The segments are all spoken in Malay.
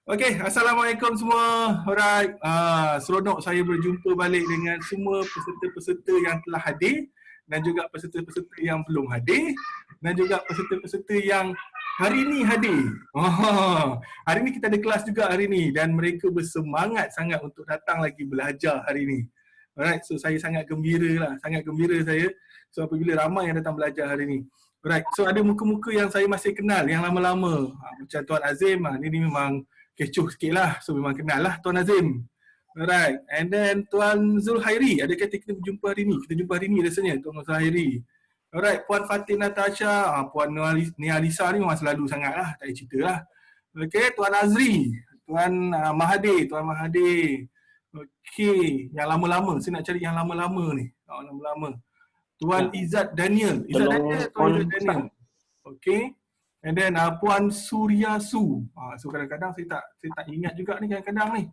Okey, Assalamualaikum semua. Alright, seronok saya berjumpa balik dengan semua peserta-peserta yang telah hadir dan juga peserta-peserta yang belum hadir dan juga peserta-peserta yang hari ini hadir. Hari ini kita ada kelas juga hari ini dan mereka bersemangat sangat untuk datang lagi belajar hari ini. Alright, so saya sangat gembira lah, sangat gembira saya. So apabila ramai yang datang belajar hari ini. Alright, so ada muka-muka yang saya masih kenal, yang lama-lama. Macam Tuan Azim, ni memang kecoh sikit lah. So memang kenal lah Tuan Azim. Alright. And then Tuan Zulhairi. Ada kata kita berjumpa hari ni? Kita jumpa hari ni rasanya Tuan Zulhairi. Alright. Puan Fatin Natasha. Puan Nia Lisa ni memang selalu sangat lah. Tak payah cerita lah. Okay. Tuan Azri. Tuan Mahathir. Tuan Mahathir. Okay. Yang lama-lama. Saya nak cari yang lama-lama ni. Lama-lama. Tuan Izzat Daniel. Izzat Daniel. Tuan Izzat Daniel. Okay. And then Puan Surya Su. So kadang-kadang saya tak ingat juga ni kadang-kadang ni.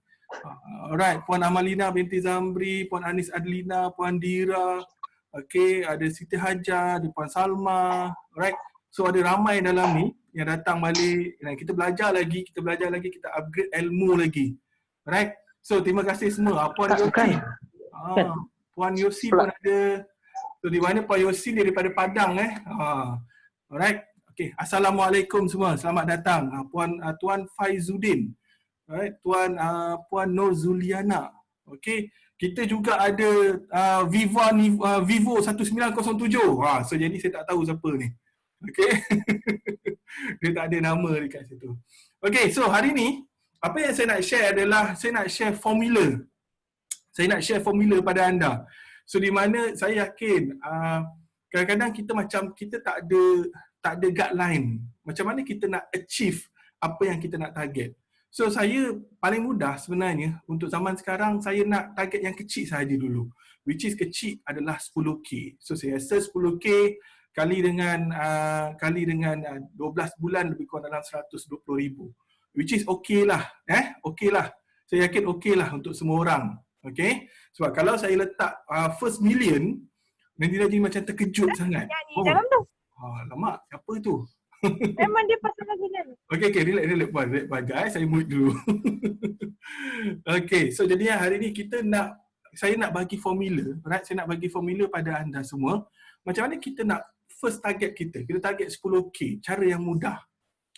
Alright, Puan Amalina binti Zamri, Puan Anis Adlina, Puan Dira. Okay, ada Siti Hajar, ada Puan Salma. Alright. So ada ramai dalam ni yang datang balik dan kita belajar lagi, kita upgrade ilmu lagi. Alright. So terima kasih semua. Puan Yosi. Puan Yosi pun ada. So di mana Puan Yosi daripada Padang Alright. Okay, Assalamualaikum semua. Selamat datang. Tuan Faizuddin. Alright, Puan Nur Zuliana. Okay, kita juga ada Vivo 1907. So jadi saya tak tahu siapa ni. Okay. Dia tak ada nama dekat situ. Okay, so hari ni apa yang saya nak share adalah saya nak share formula. Saya nak share formula pada anda. So di mana saya yakin kadang-kadang kita tak ada guideline. Macam mana kita nak achieve apa yang kita nak target. So saya paling mudah sebenarnya untuk zaman sekarang saya nak target yang kecil sahaja dulu. Which is kecil adalah 10K. So saya rasa 10K kali dengan 12 bulan lebih kurang dalam 120,000. Which is okay lah. Okay lah. Saya yakin okay lah untuk semua orang. Okay. Sebab kalau saya letak first million, nanti dia jadi macam terkejut sangat. Dalam tu. Lama, siapa tu? Memang dia pasal lagi kan. Okay, relax puan guys, saya mute dulu. Okay, so jadinya hari ni saya nak bagi formula, right? Saya nak bagi formula pada anda semua. Macam mana kita nak first target kita target 10K, cara yang mudah.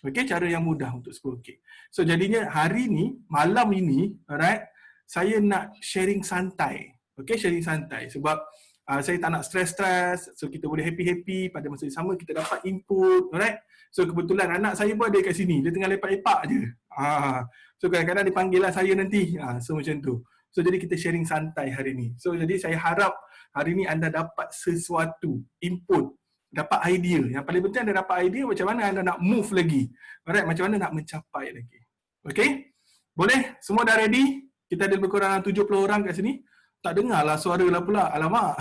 Okay, cara yang mudah untuk 10K. So jadinya hari ni, malam ini, alright, saya nak sharing santai. Okay, sharing santai sebab saya tak nak stress, so kita boleh happy-happy pada masa yang sama kita dapat input, alright? So kebetulan anak saya pun ada kat sini, dia tengah lepak-lepak je. So kadang-kadang dia panggil lah saya nanti, so macam tu. So jadi kita sharing santai hari ni. So jadi saya harap hari ni anda dapat sesuatu, input, dapat idea. Yang paling penting anda dapat idea macam mana anda nak move lagi. Alright, macam mana nak mencapai lagi. Okay? Boleh? Semua dah ready? Kita ada lebih kurang 70 orang kat sini. Tak dengarlah suara lah pula. Alamak.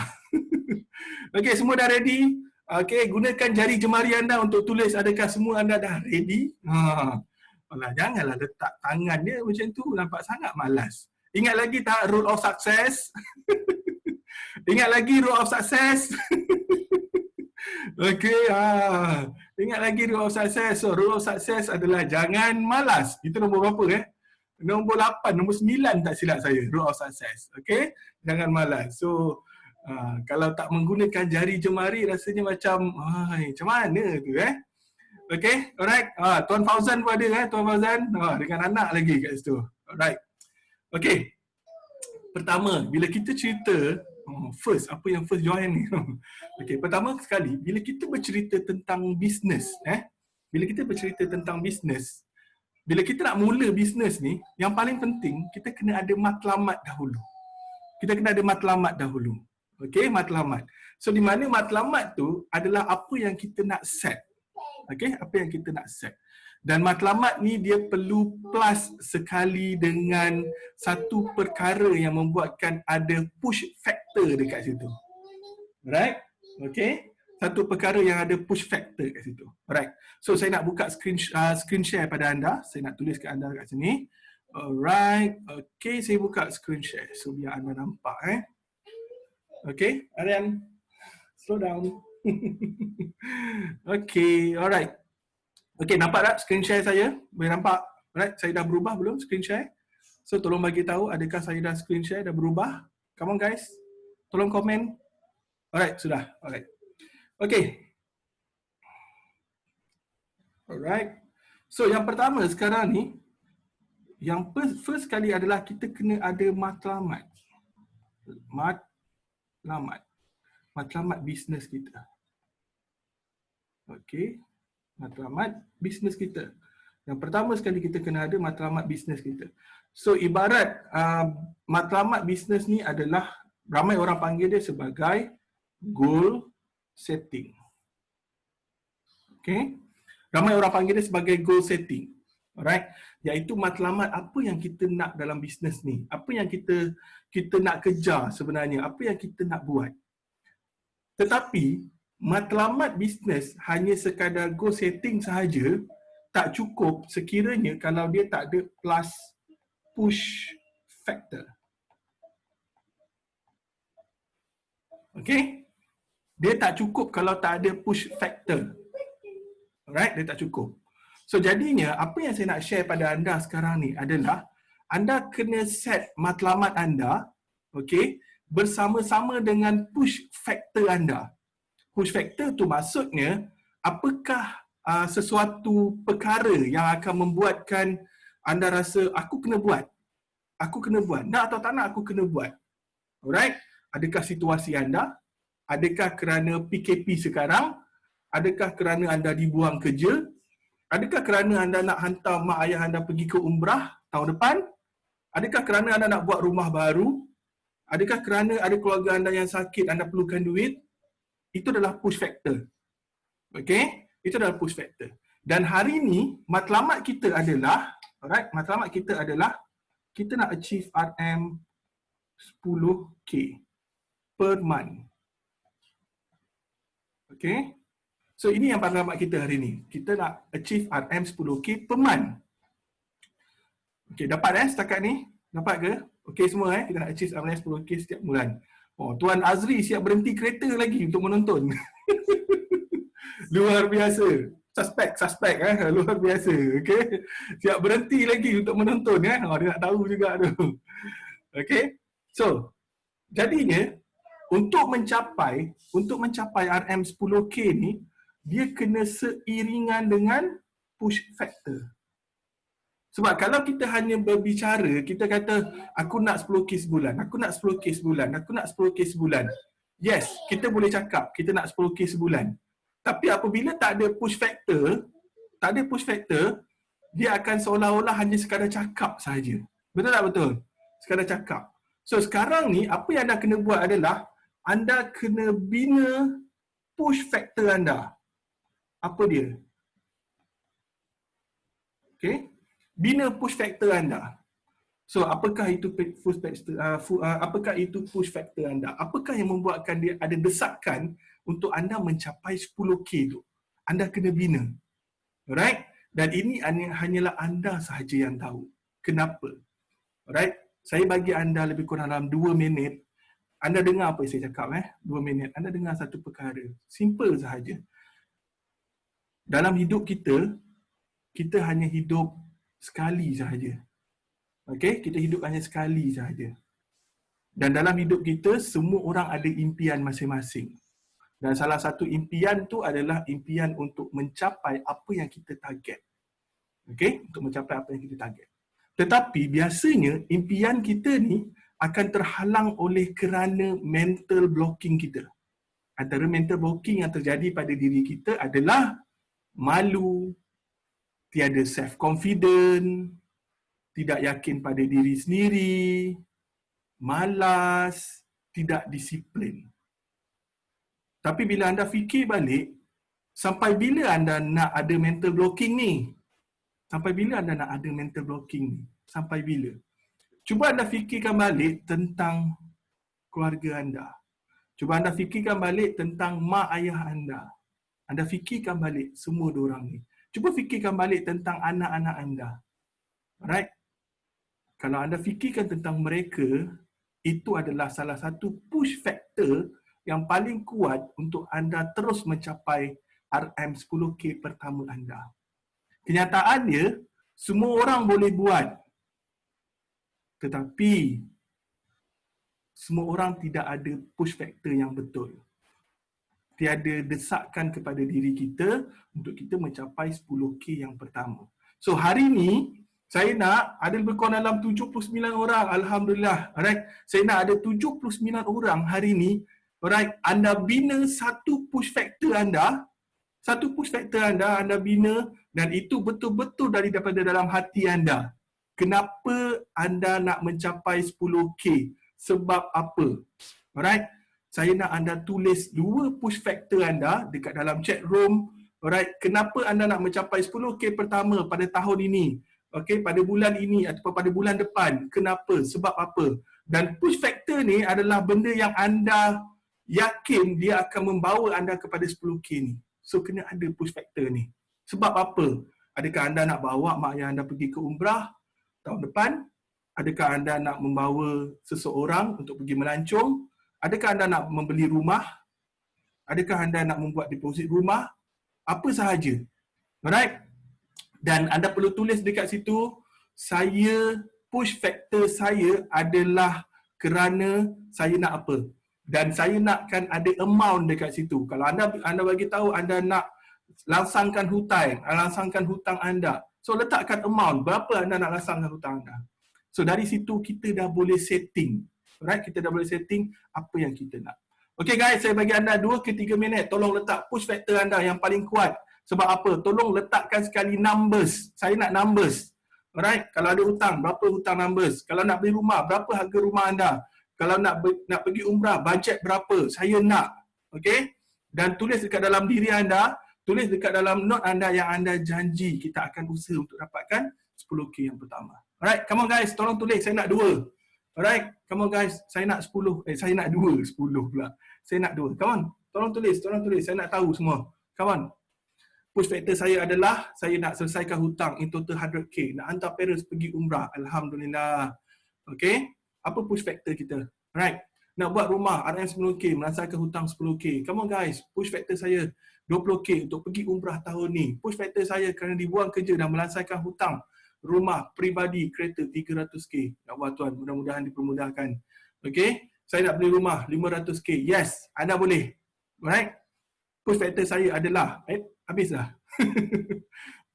Okey, semua dah ready? Okey, gunakan jari jemari anda untuk tulis adakah semua anda dah ready? Alah, janganlah letak tangan dia macam tu. Nampak sangat malas. Ingat lagi tak rule of success? Ingat lagi rule of success? Okey, ingat lagi rule of success. So, rule of success adalah jangan malas. Itu nombor berapa Nombor 8, nombor 9 tak silap saya, rule of success. Okay, jangan malas. So, kalau tak menggunakan jari jemari rasanya macam mana tu Okay, alright. Tuan Fauzan pun ada Tuan Fauzan. Dengan anak lagi kat situ. Alright. Okay. Pertama, bila kita cerita, apa yang first join ni? Okay, pertama sekali, bila kita bercerita tentang bisnes, bila kita bercerita tentang bisnes, bila kita nak mula bisnes ni, yang paling penting, kita kena ada matlamat dahulu. Okey, matlamat. So, di mana matlamat tu adalah apa yang kita nak set. Okey, apa yang kita nak set. Dan matlamat ni dia perlu plus sekali dengan satu perkara yang membuatkan ada push factor dekat situ. Right? Okey. Satu perkara yang ada push factor kat situ. Alright. So saya nak buka screen share pada anda. Saya nak tulis kat anda kat sini. Alright. Okay, saya buka screen share. So biar anda nampak Okay, Aryan. Slow down. Okay, alright. Okay, nampak tak screen share saya? Boleh nampak? Alright, saya dah berubah belum screen share? So tolong bagi tahu adakah saya dah screen share dah berubah? Come on guys. Tolong komen. Alright, sudah. Alright. Okay. Alright. So yang pertama sekarang ni, yang first kali adalah kita kena ada matlamat. Matlamat bisnes kita. Okey. Matlamat bisnes kita. Yang pertama sekali kita kena ada matlamat bisnes kita. So ibarat matlamat bisnes ni adalah ramai orang panggil dia sebagai goal setting. Okey. Ramai orang panggil dia sebagai goal setting. Alright, iaitu matlamat apa yang kita nak dalam bisnes ni. Apa yang kita nak kejar sebenarnya, apa yang kita nak buat. Tetapi matlamat bisnes hanya sekadar goal setting sahaja tak cukup sekiranya kalau dia tak ada plus push factor. Okey? Dia tak cukup kalau tak ada push factor. Alright, dia tak cukup. So jadinya apa yang saya nak share pada anda sekarang ni adalah anda kena set matlamat anda, okey, bersama-sama dengan push factor anda. Push factor tu maksudnya apakah sesuatu perkara yang akan membuatkan anda rasa aku kena buat. Aku kena buat. Nak atau tak nak aku kena buat. Alright? Adakah situasi anda? Adakah kerana PKP sekarang? Adakah kerana anda dibuang kerja? Adakah kerana anda nak hantar mak ayah anda pergi ke umrah tahun depan? Adakah kerana anda nak buat rumah baru? Adakah kerana ada keluarga anda yang sakit, anda perlukan duit? Itu adalah push factor. Okey? Itu adalah push factor. Dan hari ini, matlamat kita adalah, alright, matlamat kita adalah kita nak achieve RM 10K per month. Okey? So ini yang matlamat kita hari ini. Kita nak achieve RM 10K per month. Okey, dapat setakat ni? Dapat ke? Okey semua kita nak achieve RM 10K setiap bulan. Oh, Tuan Azri siap berhenti kereta lagi untuk menonton. Luar biasa. Suspek luar biasa. Okey. Siap berhenti lagi untuk menonton dia nak tahu juga tu. Okey. So, jadinya untuk mencapai RM 10K ni dia kena seiringan dengan push factor. Sebab kalau kita hanya berbicara, kita kata aku nak 10K sebulan, aku nak 10K sebulan, aku nak 10K sebulan. Yes, kita boleh cakap kita nak 10K sebulan. Tapi apabila tak ada push factor, dia akan seolah-olah hanya sekadar cakap sahaja. Betul tak betul? Sekadar cakap. So sekarang ni apa yang anda kena buat adalah anda kena bina push factor anda. Apa dia? Okay? Bina push factor anda. So apakah itu push factor? Apakah itu push factor anda? Apakah yang membuatkan dia ada desakan untuk anda mencapai 10K tu? Anda kena bina. Alright? Dan ini hanyalah anda sahaja yang tahu. Kenapa? Alright? Saya bagi anda lebih kurang dalam 2 minit. Anda dengar apa yang saya cakap 2 minit. Anda dengar satu perkara. Simple sahaja. Dalam hidup kita, kita hanya hidup sekali sahaja. Okey, kita hidup hanya sekali sahaja. Dan dalam hidup kita, semua orang ada impian masing-masing. Dan salah satu impian tu adalah impian untuk mencapai apa yang kita target. Okey, untuk mencapai apa yang kita target. Tetapi biasanya impian kita ni akan terhalang oleh kerana mental blocking kita. Antara mental blocking yang terjadi pada diri kita adalah malu, tiada self-confident, tidak yakin pada diri sendiri, malas, tidak disiplin. Tapi bila anda fikir balik, sampai bila anda nak ada mental blocking ni? Sampai bila anda nak ada mental blocking ni? Sampai bila? Cuba anda fikirkan balik tentang keluarga anda. Cuba anda fikirkan balik tentang mak ayah anda. Anda fikirkan balik semua diorang ni. Cuba fikirkan balik tentang anak-anak anda. Alright? Kalau anda fikirkan tentang mereka, itu adalah salah satu push factor yang paling kuat untuk anda terus mencapai RM 10K pertama anda. Kenyataannya, Semua orang boleh buat. Tetapi semua orang tidak ada push factor yang betul. Tiada desakan kepada diri kita untuk kita mencapai 10K yang pertama. So hari ni saya nak ada lebih kurang dalam 79 orang, alhamdulillah. Alright, saya nak ada 79 orang hari ni. Alright, anda bina satu push factor anda. Satu push factor anda bina, dan itu betul-betul daripada dalam hati anda. Kenapa anda nak mencapai 10K? Sebab apa? Alright, saya nak anda tulis 2 push factor anda dekat dalam chat room. Alright, kenapa anda nak mencapai 10K pertama pada tahun ini? Okay, pada bulan ini atau pada bulan depan. Kenapa? Sebab apa? Dan push factor ni adalah benda yang anda yakin dia akan membawa anda kepada 10K ni. So kena ada push factor ni. Sebab apa? Adakah anda nak bawa mak ayah anda pergi ke umrah tahun depan? Adakah anda nak membawa seseorang untuk pergi melancong? Adakah anda nak membeli rumah? Adakah anda nak membuat deposit rumah? Apa sahaja. Alright? Dan anda perlu tulis dekat situ, saya, push factor saya adalah kerana saya nak apa. Dan saya nakkan ada amount dekat situ. Kalau anda bagi tahu anda nak langsangkan hutang anda. So letakkan amount, berapa anda nak langsangkan hutang anda. So dari situ kita dah boleh setting. Alright, kita dah boleh setting apa yang kita nak. Okay guys, saya bagi anda 2 ke 3 minit. Tolong letak push factor anda yang paling kuat. Sebab apa? Tolong letakkan sekali numbers. Saya nak numbers. Alright, kalau ada hutang, berapa hutang numbers. Kalau nak beli rumah, berapa harga rumah anda. Kalau nak pergi umrah, bajet berapa. Saya nak. Okay? Dan tulis dekat dalam diri anda, tulis dekat dalam note anda yang anda janji kita akan usaha untuk dapatkan 10K yang pertama. Alright, come on guys, tolong tulis. Saya nak 2. Alright, come on guys, saya nak 10. Saya nak 2, 10 pula. Saya nak 2. Come on, tolong tulis. Saya nak tahu semua. Come on. Push factor saya adalah, saya nak selesaikan hutang in total 100K. Nak hantar parents pergi umrah. Alhamdulillah. Okay? Apa push factor kita? Alright. Nak buat rumah, RM 10K, melaksanakan hutang 10K. Come on guys, push factor saya 20K untuk pergi umrah tahun ni. Push factor saya kerana dibuang kerja dan melaksanakan hutang rumah, peribadi, kereta 300K. Ya Allah Tuan, mudah-mudahan dipermudahkan. Okay? Saya nak beli rumah 500K. Yes, anda boleh. Alright? Push factor saya adalah, habislah.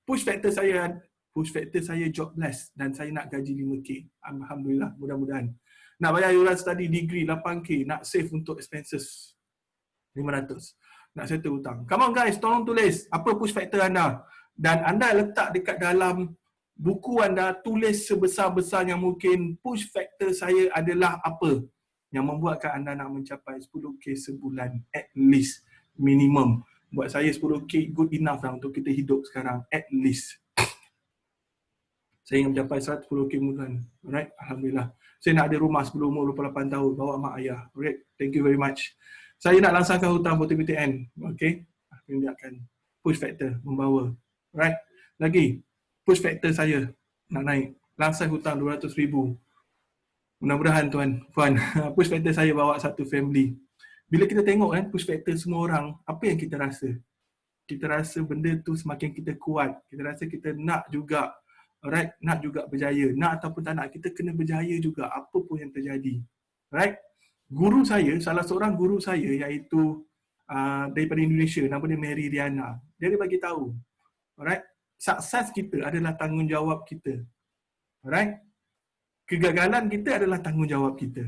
Push factor saya jobless dan saya nak gaji 5K. Alhamdulillah, mudah-mudahan. Nak bayar yuran study degree 8K, nak save untuk expenses 500. Nak settle hutang. Come on guys, tolong tulis apa push factor anda. Dan anda letak dekat dalam buku anda, tulis sebesar-besarnya mungkin push factor saya adalah apa yang membuatkan anda nak mencapai 10K sebulan at least, minimum. Buat saya 10K good enough lah untuk kita hidup sekarang, at least. Saya ingin mencapai 110K bulan. Alright, alhamdulillah. Saya nak ada rumah sebelum umur 28 tahun, bawa mak ayah. Alright, thank you very much. Saya nak langsangkan hutang PTN. Okay, ini akan push factor membawa. Alright, lagi push factor saya nak naik, langsang hutang 200,000. Mudah-mudahan tuan, puan, push factor saya bawa satu family. Bila kita tengok kan push factor semua orang, apa yang kita rasa? Kita rasa benda tu semakin kita kuat. Kita rasa kita nak juga, alright, nak juga berjaya. Nak ataupun tak nak, kita kena berjaya juga apa pun yang terjadi. Alright? Guru saya, salah seorang guru saya iaitu daripada Indonesia, nama dia Mary Riana. Dia bagi tahu, alright, sukses kita adalah tanggungjawab kita. Alright? Kegagalan kita adalah tanggungjawab kita.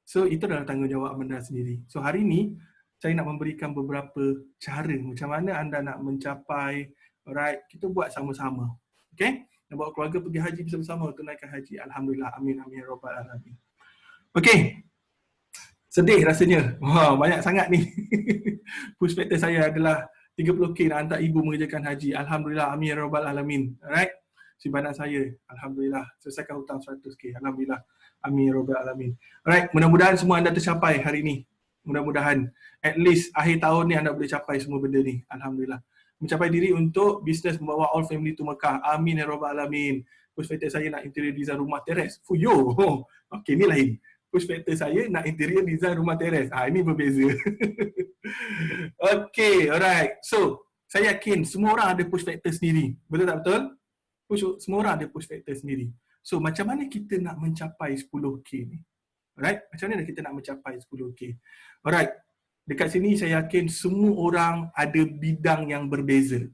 So, itu adalah tanggungjawab anda sendiri. So, hari ini saya nak memberikan beberapa cara macam mana anda nak mencapai, alright, kita buat sama-sama. Okay? Nak bawa keluarga pergi haji bersama-sama, tunaikan haji. Alhamdulillah, amin, amin, ya rabbal alamin. Okay. Sedih rasanya. Wah, banyak sangat ni. Push factor saya adalah 30K nak hantar ibu mengerjakan haji. Alhamdulillah, amin, ya rabbal alamin. Alright? Simpanan saya, alhamdulillah, selesaikan hutang 100K. Alhamdulillah, amin, ya rabbal alamin. Alright, mudah-mudahan semua anda tercapai hari ni. Mudah-mudahan at least akhir tahun ni anda boleh capai semua benda ni. Alhamdulillah. Mencapai diri untuk bisnes membawa all family to Mekah. Amin, ya rabbal alamin. Push factor saya nak interior design rumah teres. Fuyo. Okey, ni lain. Push factor saya nak interior design rumah teres. Ini berbeza. Okay, alright. So, saya yakin semua orang ada push factor sendiri. Betul tak betul? semua orang ada push factor sendiri. So macam mana kita nak mencapai 10K ni? Alright, macam mana kita nak mencapai 10K? Alright, dekat sini saya yakin semua orang ada bidang yang berbeza.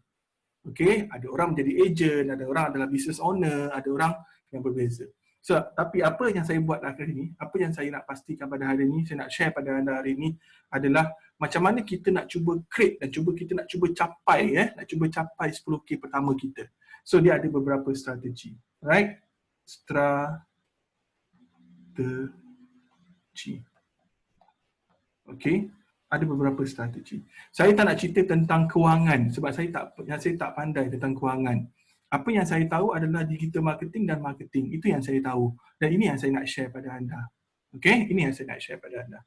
Okay, ada orang menjadi agent, ada orang adalah business owner, ada orang yang berbeza. So, tapi apa yang saya buat hari ini, apa yang saya nak pastikan pada hari ini, saya nak share pada anda hari ini adalah macam mana kita nak cuba create dan kita nak cuba capai, nak cuba capai 10K pertama kita. So, dia ada beberapa strategi. Right? Strategi. Okay? Ada beberapa strategi. Saya tak nak cerita tentang kewangan sebab saya tak pandai tentang kewangan. Apa yang saya tahu adalah digital marketing dan marketing. Itu yang saya tahu. Dan ini yang saya nak share pada anda. Okay? Ini yang saya nak share pada anda.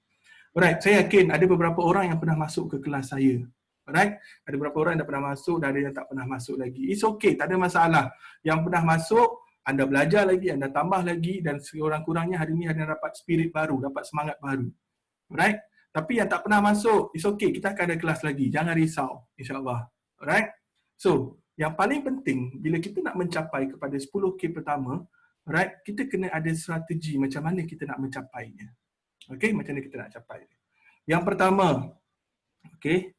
Alright, saya yakin ada beberapa orang yang pernah masuk ke kelas saya. Alright? Ada beberapa orang yang dah pernah masuk dan ada yang tak pernah masuk lagi. It's okay, tak ada masalah. Yang pernah masuk, anda belajar lagi, anda tambah lagi dan sekurang-kurangnya hari ini anda dapat spirit baru, dapat semangat baru. Alright? Tapi yang tak pernah masuk, it's okay, kita akan ada kelas lagi. Jangan risau, insyaAllah. Alright? So, yang paling penting, bila kita nak mencapai kepada 10K pertama, alright, kita kena ada strategi macam mana kita nak mencapainya. Okay, macam mana kita nak capai. Yang pertama, okay,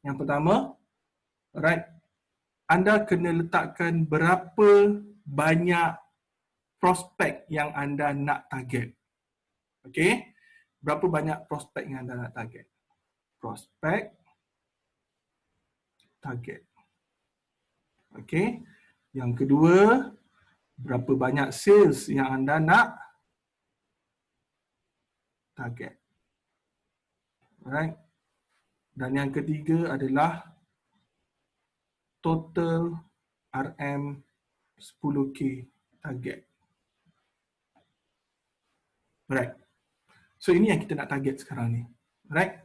alright, anda kena letakkan berapa banyak prospek yang anda nak target. Okay? Berapa banyak prospek yang anda nak target? Prospek, target. Okay. Yang kedua, berapa banyak sales yang anda nak target. Alright. Dan yang ketiga adalah total RM 10K target. Alright. So ini yang kita nak target sekarang ni. Alright.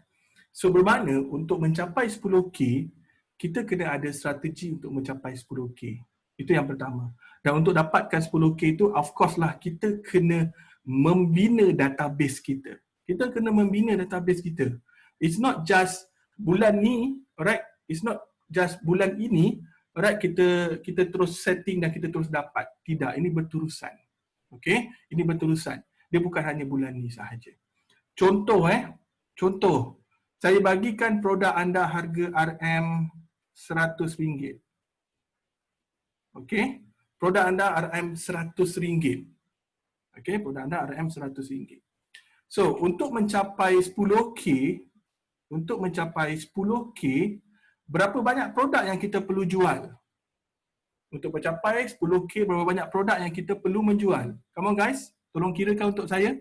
So bermakna untuk mencapai 10K, kita kena ada strategi untuk mencapai 10K. Itu yang pertama. Dan untuk dapatkan 10K itu, of course lah, kita kena membina database kita. Kita kena membina database kita. It's not just bulan ni, alright? It's not just bulan ini, alright, kita terus setting dan kita terus dapat. Tidak, ini berterusan. Okay? Ini berterusan. Dia bukan hanya bulan ni sahaja. Contoh, saya bagikan produk anda harga RM RM100. Okey, produk anda RM RM100. Okey, produk anda RM100. So, untuk mencapai 10K, berapa banyak produk yang kita perlu jual? Untuk mencapai 10K, berapa banyak produk yang kita perlu menjual? Come on guys, tolong kirakan untuk saya.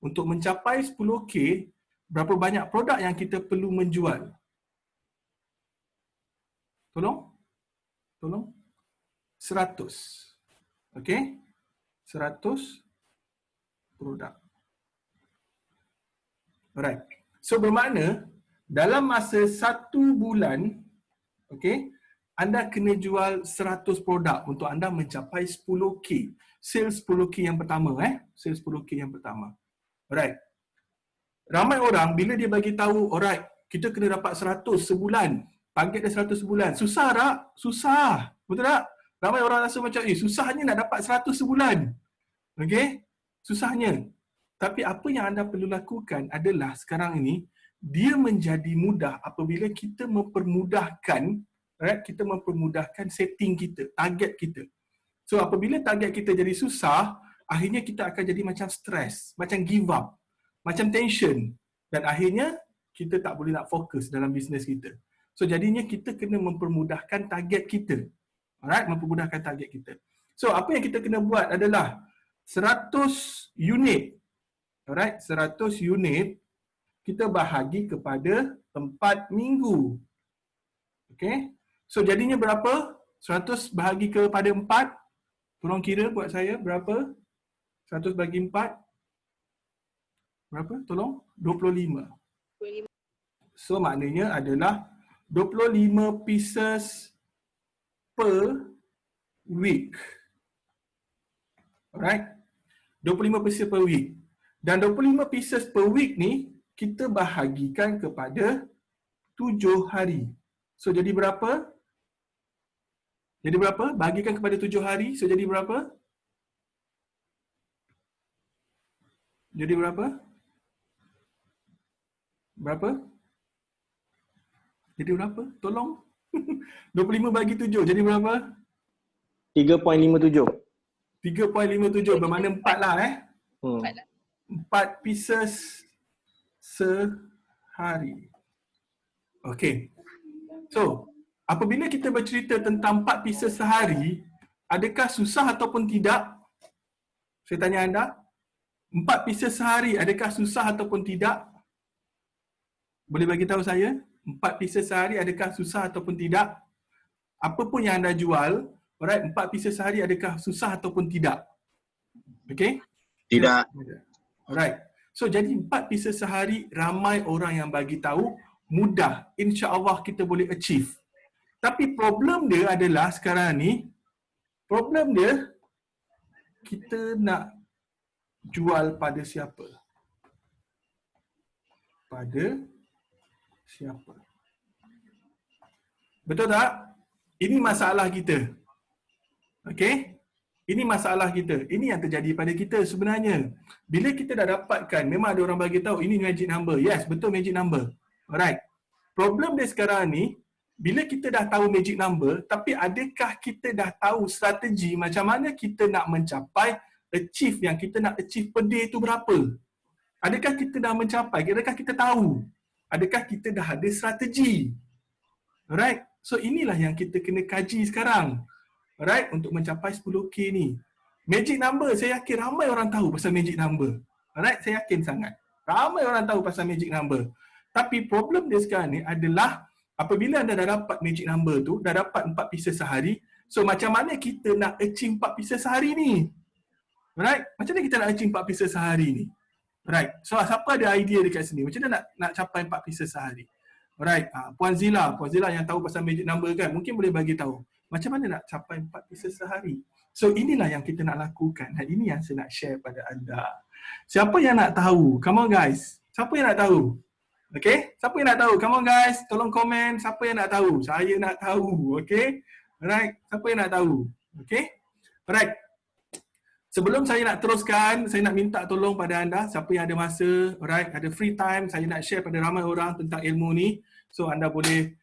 Untuk mencapai 10K, berapa banyak produk yang kita perlu menjual? Tolong? 100. Okey? 100 produk. Alright. So bermakna dalam masa 1 bulan, okey, anda kena jual 100 produk untuk anda mencapai 10K. Sales 10K yang pertama, Sales 10K yang pertama. Alright. Ramai orang bila dia bagi tahu, alright, kita kena dapat 100 sebulan. Target dia 100 sebulan. Susah tak? Susah. Betul tak? Ramai orang rasa macam, susahnya nak dapat 100 sebulan. Okey? Susahnya. Tapi apa yang anda perlu lakukan adalah sekarang ini, dia menjadi mudah apabila kita mempermudahkan, right? Kita mempermudahkan setting kita, target kita. So apabila target kita jadi susah, akhirnya kita akan jadi macam stres, macam give up, macam tension. Dan akhirnya kita tak boleh nak fokus dalam bisnes kita. So jadinya kita kena mempermudahkan target kita. Alright, mempermudahkan target kita. So apa yang kita kena buat adalah 100 unit. Alright, 100 unit kita bahagi kepada 4 minggu. Okay. So jadinya berapa? 100 bahagi kepada 4. Tolong kira buat saya berapa? 100 bagi 4. Berapa? Tolong. 25. So maknanya adalah 25 pieces per week. Alright. 25 pieces per week. Dan 25 pieces per week ni kita bahagikan kepada 7 hari. So jadi berapa? Jadi berapa? Bagikan kepada 7 hari, so jadi berapa? Jadi berapa? Berapa? Jadi berapa? Tolong. 25 bagi 7, jadi berapa? 3.57. 3.57, bermakna 4 lah Hmm. 4 pieces sehari. Okey. So, apabila kita bercerita tentang 4 pieces sehari, adakah susah ataupun tidak? Saya tanya anda, 4 pieces sehari, adakah susah ataupun tidak? Boleh bagi tahu saya? 4 pieces sehari, adakah susah ataupun tidak? Apa pun yang anda jual, alright, 4 pieces sehari, adakah susah ataupun tidak? Okey? Tidak. Alright. So, jadi 4 pieces sehari, ramai orang yang bagi tahu, mudah. InsyaAllah kita boleh achieve. Tapi problem dia adalah sekarang ni, problem dia, kita nak jual pada siapa? Pada siapa? Betul tak? Ini masalah kita. Okey? Ini masalah kita. Ini yang terjadi pada kita sebenarnya. Bila kita dah dapatkan, memang ada orang bagi tahu ini magic number. Yes, betul magic number. Alright. Problem dia sekarang ni, bila kita dah tahu magic number, tapi adakah kita dah tahu strategi macam mana kita nak mencapai achieve yang kita nak achieve per day tu berapa? Adakah kita dah mencapai? Adakah kita tahu? Adakah kita dah ada strategi? Alright. So inilah yang kita kena kaji sekarang. Alright, untuk mencapai 10K ni. Magic number, saya yakin ramai orang tahu pasal magic number. Alright, saya yakin sangat. Ramai orang tahu pasal magic number. Tapi problem dia sekarang ni adalah apabila anda dah dapat magic number tu, dah dapat 4 pieces sehari, so macam mana kita nak achieve 4 pieces sehari ni? Alright, macam mana kita nak achieve 4 pieces sehari ni? Alright, so siapa ada idea dekat sini? Macam mana nak capai 4 pieces sehari? Alright, Puan Zila yang tahu pasal magic number kan, mungkin boleh bagi tahu. Macam mana nak capai 4 pieces sehari? So inilah yang kita nak lakukan. Dan ini yang saya nak share pada anda. Siapa yang nak tahu? Come on guys. Siapa yang nak tahu? Okay? Siapa yang nak tahu? Come on guys. Tolong komen. Siapa yang nak tahu? Saya nak tahu. Okay? Alright. Siapa yang nak tahu? Okay? Alright. Sebelum saya nak teruskan, saya nak minta tolong pada anda. Siapa yang ada masa, alright, ada free time, saya nak share pada ramai orang tentang ilmu ni. So anda boleh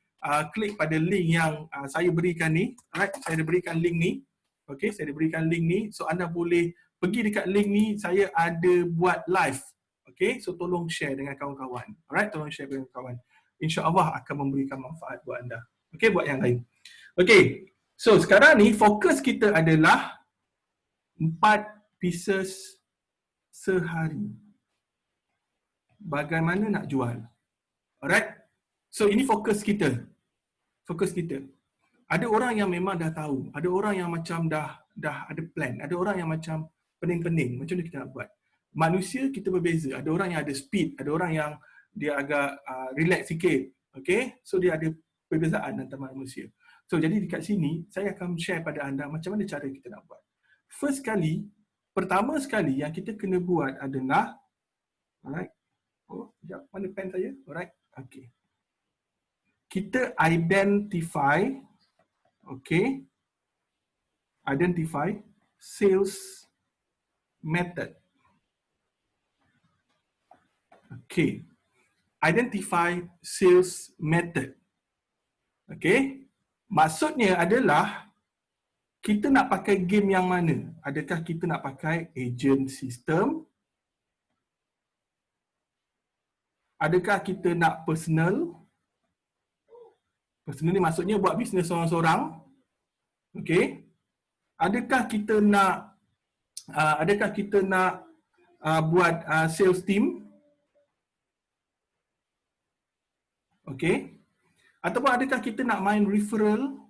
klik pada link yang saya berikan ni. Alright, saya ada berikan link ni. Okay, saya ada berikan link ni. So anda boleh pergi dekat link ni, saya ada buat live. Okay, so tolong share dengan kawan-kawan. Alright, tolong share dengan kawan. InsyaAllah akan memberikan manfaat buat anda. Okay, buat yang lain. Okay, so sekarang ni fokus kita adalah 4 pieces sehari. Bagaimana nak jual? Alright, so ini fokus kita. Fokus kita. Ada orang yang memang dah tahu, ada orang yang macam dah ada plan, ada orang yang macam pening-pening, macam mana kita nak buat. Manusia kita berbeza, ada orang yang ada speed, ada orang yang dia agak relax sikit. Okay, so dia ada perbezaan antara manusia. So jadi dekat sini, saya akan share pada anda macam mana cara kita nak buat. Pertama sekali yang kita kena buat adalah, alright, sekejap, mana pen saya? Alright, okay. Kita identify sales method. Okay. Identify sales method. Okay. Maksudnya adalah kita nak pakai game yang mana? Adakah kita nak pakai agent system? Adakah kita nak personal? Personal ni maksudnya buat bisnes seorang-seorang. Okey. Adakah kita nak buat sales team? Okey. Ataupun adakah kita nak main referral?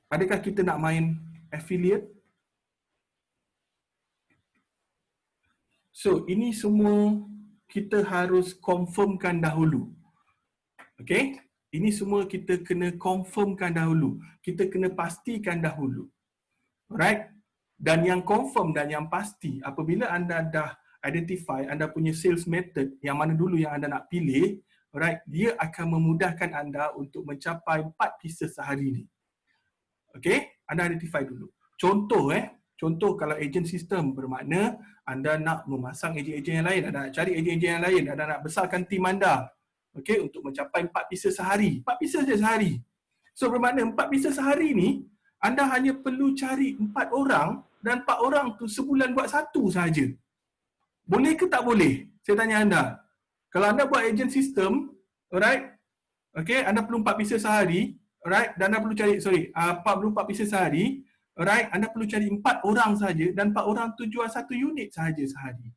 Adakah kita nak main affiliate? So, ini semua kita harus confirmkan dahulu. Okay? Ini semua kita kena confirmkan dahulu. Kita kena pastikan dahulu. Alright? Dan yang confirm dan yang pasti, apabila anda dah identify anda punya sales method, yang mana dulu yang anda nak pilih, alright, dia akan memudahkan anda untuk mencapai 4 pieces sehari ni. Okay, anda identify dulu. Contoh kalau agent system bermakna anda nak memasang ejen-ejen yang lain, anda nak cari ejen-ejen yang lain, anda nak besarkan tim anda, okay, untuk mencapai 4 pieces sehari. 4 pieces je sehari. So bermakna 4 pieces sehari ni, anda hanya perlu cari 4 orang dan 4 orang tu sebulan buat satu sahaja. Boleh ke tak boleh? Saya tanya anda. Kalau anda buat agent system, alright, okay, anda perlu 4 pieces sehari, alright, dan anda perlu cari, 44 pieces sehari, alright, anda perlu cari 4 orang saja dan 4 orang tu jual 1 unit sahaja sehari.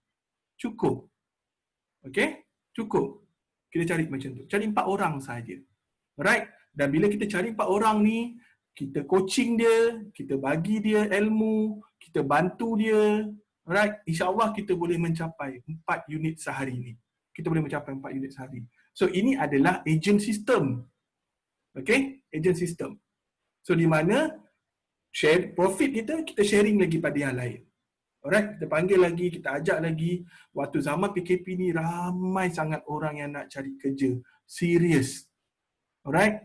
Cukup. Okay? Cukup. Kita cari macam tu. Cari 4 orang sahaja. Alright? Dan bila kita cari 4 orang ni, kita coaching dia, kita bagi dia ilmu, kita bantu dia, alright? InsyaAllah kita boleh mencapai 4 unit sehari ni. Kita boleh mencapai 4 unit sehari. So ini adalah agent system. Okay? Agent system. So di mana share profit kita sharing lagi pada yang lain. Alright, kita panggil lagi, kita ajak lagi. Waktu zaman PKP ni ramai sangat orang yang nak cari kerja. Serius. Alright?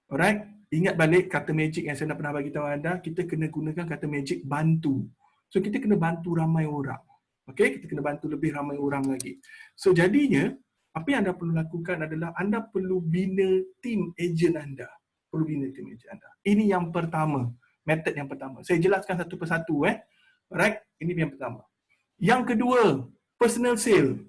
Alright? Ingat balik kata magic yang saya dah pernah bagi tahu anda, kita kena gunakan kata magic bantu. So kita kena bantu ramai orang. Okay, kita kena bantu lebih ramai orang lagi. So jadinya, apa yang anda perlu lakukan adalah anda perlu bina tim ejen anda. Perlu bina tim ejen anda. Ini yang pertama. Metod yang pertama. Saya jelaskan satu persatu. Alright, ini yang pertama. Yang kedua, personal sale.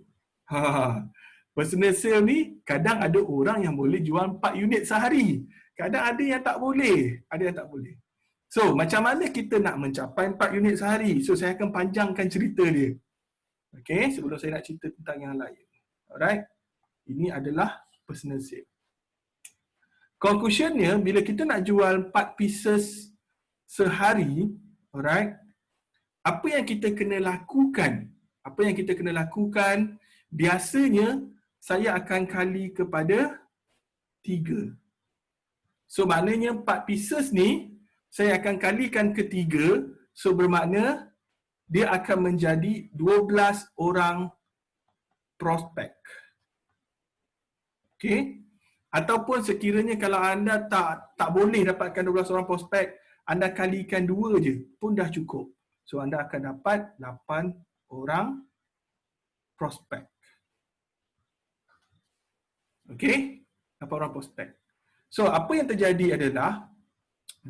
Personal sale ni kadang ada orang yang boleh jual 4 unit sehari. Kadang ada yang tak boleh. Ada yang tak boleh. So, macam mana kita nak mencapai 4 unit sehari? So, saya akan panjangkan cerita dia. Okay, sebelum saya nak cerita tentang yang lain. Alright, ini adalah personal sale. Conclusionnya, bila kita nak jual 4 pieces sehari, alright, apa yang kita kena lakukan? Apa yang kita kena lakukan? Biasanya, saya akan kali kepada 3. So, maknanya 4 pieces ni, saya akan kalikan ke 3. So, bermakna, dia akan menjadi 12 orang prospek. Okay? Ataupun sekiranya kalau anda tak boleh dapatkan 12 orang prospek, anda kalikan 2 je pun dah cukup. So anda akan dapat 8 orang prospek. Okay? 8 orang prospek. So apa yang terjadi adalah,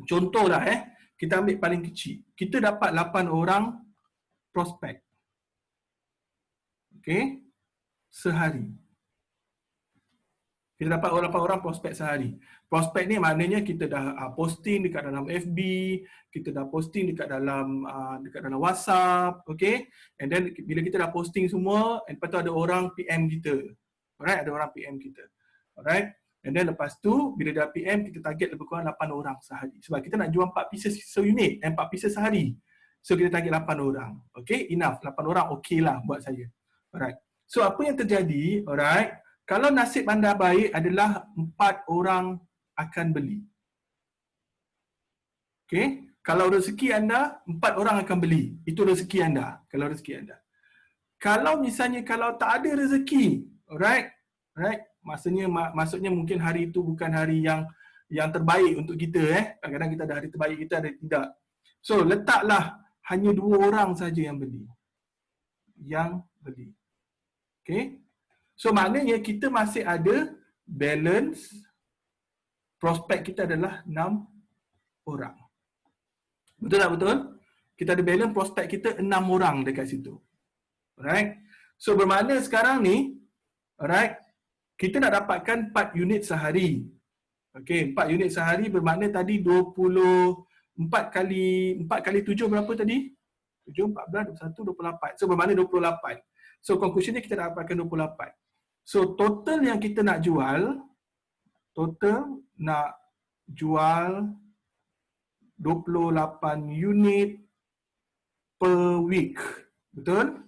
contohlah kita ambil paling kecil. Kita dapat 8 orang prospek. Okay? Sehari. Kita dapat 8 orang prospek sehari. Prospek ni maknanya kita dah posting dekat dalam FB, kita dah posting dekat dalam WhatsApp, okay? And then bila kita dah posting semua, and lepas tu ada orang PM kita. Alright, ada orang PM kita. Alright? And then lepas tu, bila dah PM, kita target lebih kurang 8 orang sehari. Sebab kita nak jual 4 pieces se-unit and 4 pieces sehari. So kita target 8 orang. Okay, enough. 8 orang okey lah buat saya. Alright. So apa yang terjadi, alright, kalau nasib anda baik adalah 4 orang akan beli. Okay, kalau rezeki anda, 4 orang akan beli. Itu rezeki anda. Kalau rezeki anda. Kalau misalnya kalau tak ada rezeki, alright, maksudnya mungkin hari itu bukan hari yang terbaik untuk kita. Kadang-kadang kita ada hari terbaik, kita ada tidak. So letaklah hanya 2 orang saja yang beli. Okay. So maknanya kita masih ada balance, prospek kita adalah 6 orang. Betul tak betul? Kita ada balance, prospek kita 6 orang dekat situ. Alright. So bermakna sekarang ni, alright, kita nak dapatkan 4 unit sehari. Okay, 4 unit sehari bermakna tadi 4 kali 7 berapa tadi? 7, 14, 21, 28. So bermakna 28. So conclusionnya kita dapatkan 28. So total yang kita nak jual, 28 unit per week. Betul?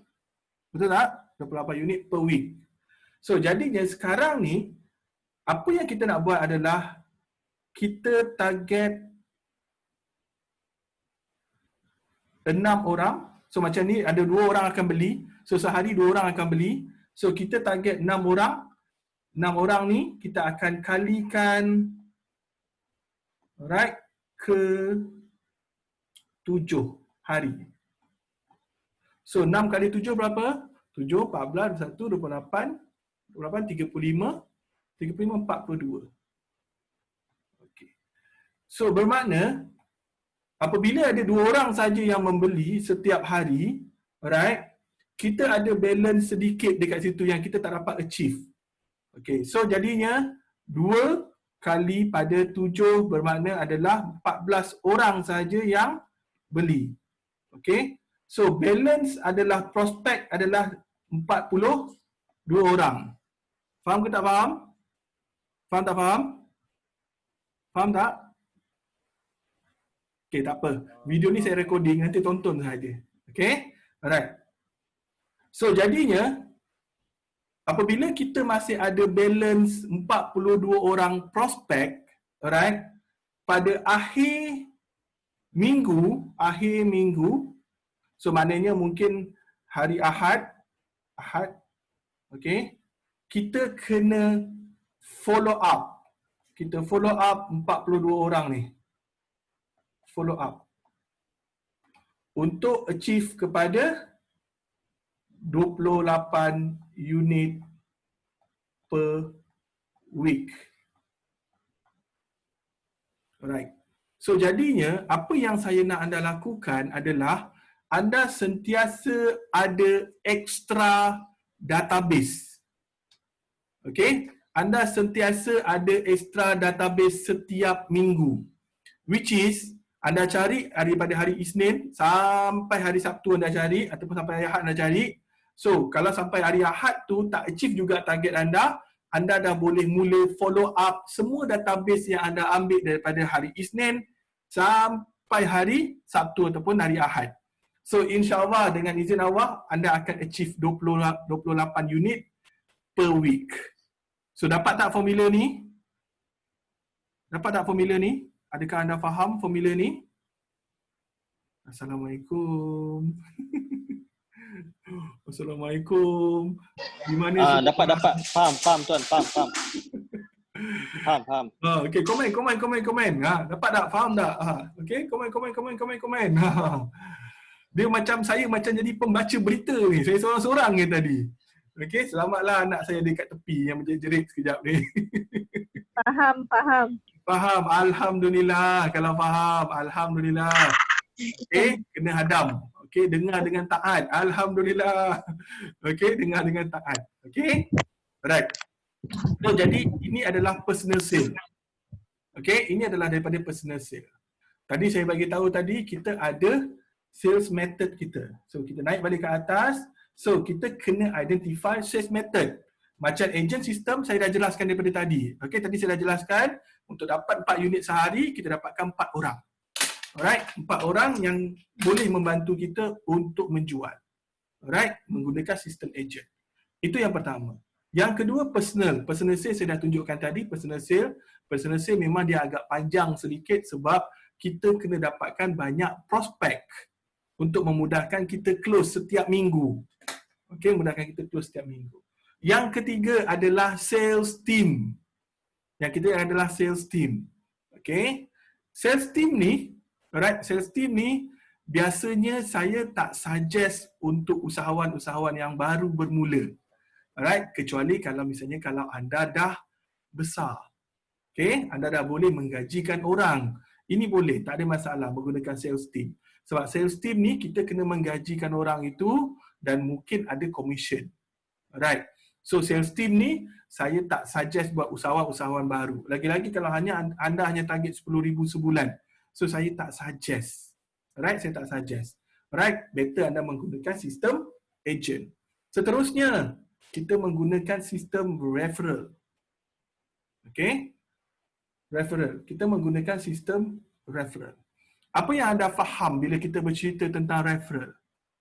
Betul tak? 28 unit per week. So jadinya sekarang ni, apa yang kita nak buat adalah kita target 6 orang. So macam ni ada 2 orang akan beli. So sehari 2 orang akan beli. So kita target 6 orang. 6 orang ni kita akan kalikan, alright, ke 7 hari. So 6 kali 7 berapa? 7, 14, 21, 28, 35, 35, 42. Okay. So bermakna apabila ada 2 orang saja yang membeli setiap hari, alright, kita ada balance sedikit dekat situ yang kita tak dapat achieve. Okay, so jadinya 2 kali pada 7 bermakna adalah 14 orang saja yang beli. Okay, so balance adalah prospek adalah 42 orang. Faham ke tak faham? Faham tak faham? Faham tak? Okay, tak apa. Video ni saya recording, nanti tonton saja. Okay, alright. So jadinya apabila kita masih ada balance 42 orang prospek, alright, pada akhir minggu, so maknanya mungkin hari Ahad, okay, kita kena follow up. Kita follow up 42 orang ni. Follow up. Untuk achieve kepada 28 unit per week. Alright. So jadinya apa yang saya nak anda lakukan adalah anda sentiasa ada extra database. Okay? Anda sentiasa ada extra database setiap minggu. Which is anda cari daripada hari Isnin sampai hari Sabtu anda cari ataupun sampai hari Ahad anda cari. So, kalau sampai hari Ahad tu tak achieve juga target anda dah boleh mula follow up semua database yang anda ambil daripada hari Isnin sampai hari Sabtu ataupun hari Ahad. So, insyaAllah dengan izin Allah, anda akan achieve 28 unit per week. So, dapat tak formula ni? Dapat tak formula ni? Adakah anda faham formula ni? Assalamualaikum. Assalamualaikum. Di mana dapat. Faham tuan, faham. Faham. Okey, komen. Dapat tak? Faham tak? Okey, komen. Dia macam saya macam jadi pembaca berita ni. Saya seorang-seorang ni tadi. Okey, selamatlah anak saya dekat tepi yang menjerit sekejap ni. Faham. Alhamdulillah kalau faham. Alhamdulillah. Okey, kena hadam. Okey, dengar dengan taat. Alhamdulillah. Okey, dengar dengan taat. Okey? Alright. So, jadi ini adalah personal sale. Okey, ini adalah daripada personal sale. Tadi saya bagi tahu tadi kita ada sales method kita. So, kita naik balik ke atas. So, kita kena identify sales method. Macam agent system saya dah jelaskan daripada tadi. Okey, tadi saya dah jelaskan untuk dapat 4 unit sehari, kita dapatkan 4 orang. Alright, 4 orang yang boleh membantu kita untuk menjual. Alright, menggunakan sistem agent. Itu yang pertama. Yang kedua, personal. Personal sale saya dah tunjukkan tadi, personal sale. Personal sale memang dia agak panjang sedikit sebab kita kena dapatkan banyak prospek untuk memudahkan kita close setiap minggu. Okey, memudahkan kita close setiap minggu. Yang ketiga adalah sales team. Yang ketiga adalah sales team. Okey. Sales team ni, alright, sales team ni biasanya saya tak suggest untuk usahawan-usahawan yang baru bermula. Alright, kecuali kalau misalnya kalau anda dah besar. Okey, anda dah boleh menggajikan orang. Ini boleh, tak ada masalah menggunakan sales team. Sebab sales team ni kita kena menggajikan orang itu dan mungkin ada commission. Alright. So sales team ni saya tak suggest buat usahawan-usahawan baru. Lagi-lagi kalau anda hanya target 10,000 sebulan. So saya tak suggest. Alright, saya tak suggest. Alright, better anda menggunakan sistem agent. Seterusnya, kita menggunakan sistem referral. Okay? Referral. Kita menggunakan sistem referral. Apa yang anda faham bila kita bercerita tentang referral?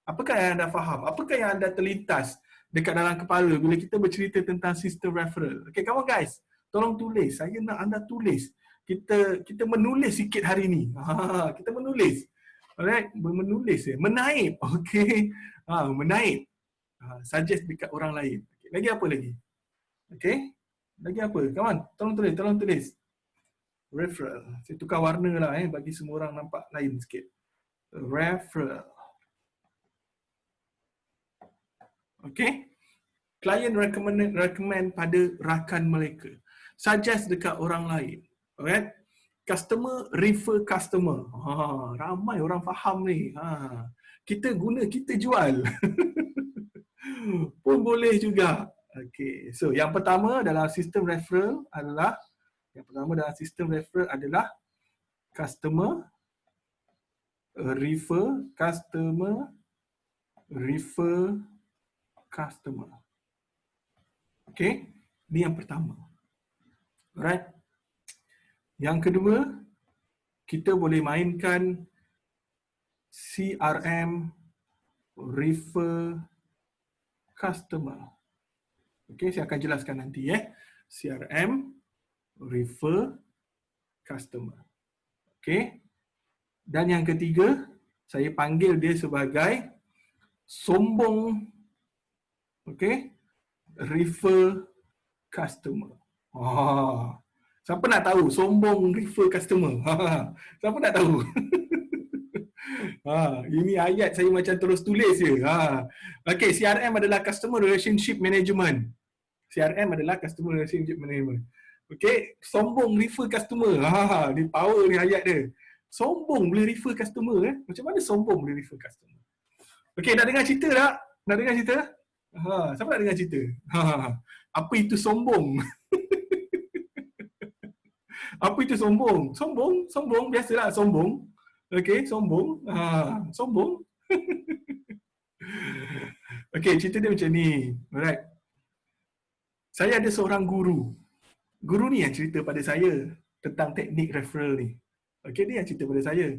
Apakah yang anda faham? Apakah yang anda terlintas dekat dalam kepala bila kita bercerita tentang sistem referral? Okay, come on guys. Tolong tulis. Saya nak anda tulis. Kita menulis sikit hari ni. Kita menulis. Alright, menulis ya. Menaip. Okay. Menaip. Suggest dekat orang lain. Okay. Lagi apa lagi? Okay. Lagi apa? Come on, tolong tulis. Referral. Saya tukar warna lah bagi semua orang nampak lain sikit. Referral. Okay. Client recommend pada rakan mereka. Suggest dekat orang lain. Alright. Customer refer customer. Ramai orang faham ni. Kita guna, kita jual. Pun boleh juga. Okay. So yang pertama dalam sistem referral adalah customer refer customer. Okay. Ini yang pertama. Alright. Yang kedua, kita boleh mainkan CRM refer customer. Okay, saya akan jelaskan nanti CRM refer customer. Okay. Dan yang ketiga, saya panggil dia sebagai sombong. Okay. Refer customer. Siapa nak tahu sombong refer customer? Siapa nak tahu? Ini ayat saya macam terus tulis je. Okay, CRM adalah Customer Relationship Management. CRM adalah Customer Relationship Management. Okay, sombong refer customer. Ni power ni ayat dia. Sombong boleh refer customer. Macam mana sombong boleh refer customer? Okay, nak dengar cerita tak? Nak dengar cerita? Siapa nak dengar cerita? Apa itu sombong? Apa itu sombong? Sombong biasalah sombong. Okey, sombong. Sombong. Okey, cerita dia macam ni. Alright. Saya ada seorang guru. Guru ni yang cerita pada saya tentang teknik referral ni. Okey, dia yang cerita pada saya.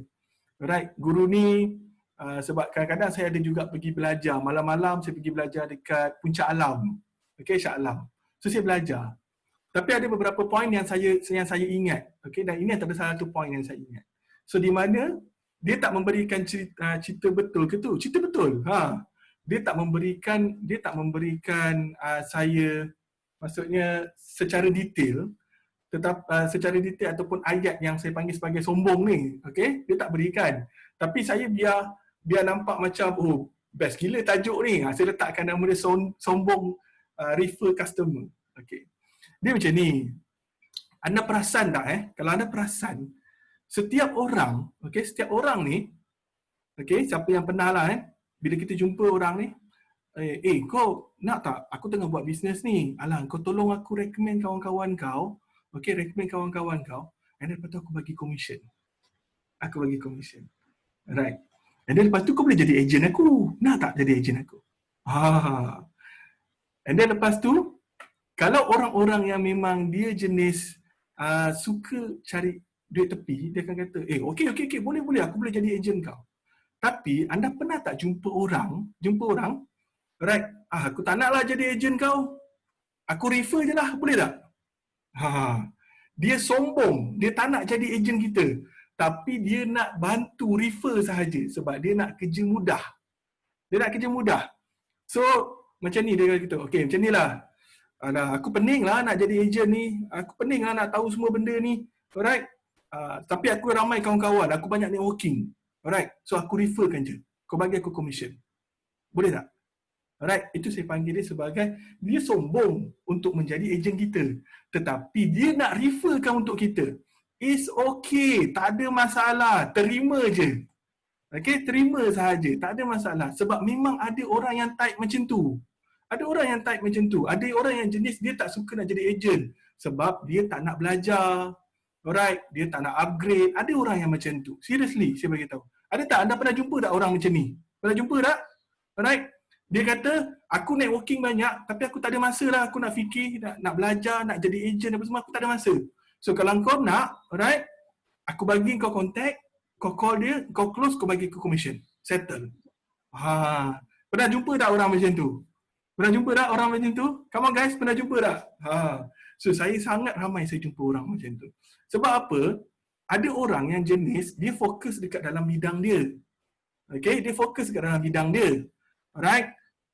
Alright, guru ni sebab kadang-kadang saya ada juga pergi belajar. Malam-malam saya pergi belajar dekat Puncak Alam. Okey, Shah Alam. So saya belajar. Tapi ada beberapa poin yang saya ingat. Okey, dan ini antara salah satu poin yang saya ingat. So di mana dia tak memberikan cerita betul ke tu? Cerita betul. Dia tak memberikan saya maksudnya secara detail secara detail ataupun ayat yang saya panggil sebagai sombong ni. Okey, dia tak berikan. Tapi saya biar nampak macam best gila tajuk ni. Saya letakkan nama dia sombong refer customer. Okey. Dia macam ni. Anda perasan tak kalau anda perasan setiap orang ni siapa yang pernah lah bila kita jumpa orang ni kau nak tak aku tengah buat bisnes ni, alah kau tolong aku recommend kawan-kawan kau, and then lepas tu aku bagi commission, right, and then lepas tu kau boleh jadi ejen aku, nak tak jadi ejen aku? And then lepas tu kalau orang-orang yang memang dia jenis suka cari duit tepi, dia akan kata, okey, boleh, aku boleh jadi ejen kau. Tapi anda pernah tak jumpa orang, right, aku tak naklah jadi ejen kau, aku refer je lah, boleh tak? Dia sombong, dia tak nak jadi ejen kita, tapi dia nak bantu refer sahaja sebab dia nak kerja mudah. So macam ni dia kata, okey macam ni lah. Aku pening lah nak jadi ejen ni, aku pening lah nak tahu semua benda ni, alright. Tapi aku ramai kawan-kawan, aku banyak networking, alright. So aku referkan je, kau bagi aku commission, boleh tak? Alright, itu saya panggil dia sebagai dia sombong untuk menjadi ejen kita, tetapi dia nak referkan untuk kita. It's okay, tak ada masalah, terima je. Okay, terima sahaja, tak ada masalah. Sebab memang ada orang yang type macam tu. Ada orang yang jenis dia tak suka nak jadi ejen sebab dia tak nak belajar. Alright, dia tak nak upgrade. Ada orang yang macam tu. Seriously, saya bagi tahu. Ada tak anda pernah jumpa tak orang macam ni? Pernah jumpa tak? Alright. Dia kata, aku networking banyak tapi aku tak ada masa lah. Aku nak fikir, nak belajar, nak jadi ejen apa semua, aku tak ada masa. So kalau kau nak, alright, aku bagi kau contact, kau call dia, kau close, kau bagi kau commission. Settle. Pernah jumpa tak orang macam tu? Come on guys, pernah jumpa tak? So saya sangat ramai saya jumpa orang macam tu. Sebab apa? Ada orang yang jenis dia fokus dekat dalam bidang dia. Okay, dia fokus dekat dalam bidang dia. Alright.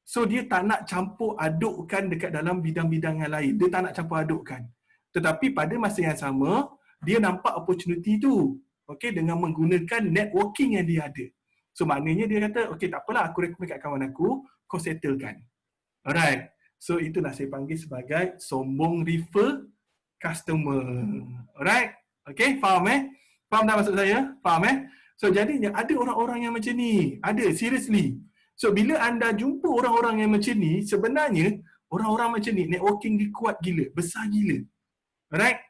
So dia tak nak campur adukkan dekat dalam bidang-bidang yang lain. Dia tak nak campur adukkan. Tetapi pada masa yang sama, dia nampak opportunity tu. Okay, dengan menggunakan networking yang dia ada. So maknanya dia kata, okay tak apalah, aku recommend kat kawan aku, kau settlekan. Alright. So itulah saya panggil sebagai sombong refer customer. Alright. Okay, faham Faham tak maksud saya? Faham So jadinya ada orang-orang yang macam ni. Ada, seriously. So bila anda jumpa orang-orang yang macam ni, sebenarnya orang-orang macam ni networking dia kuat gila, besar gila. Alright.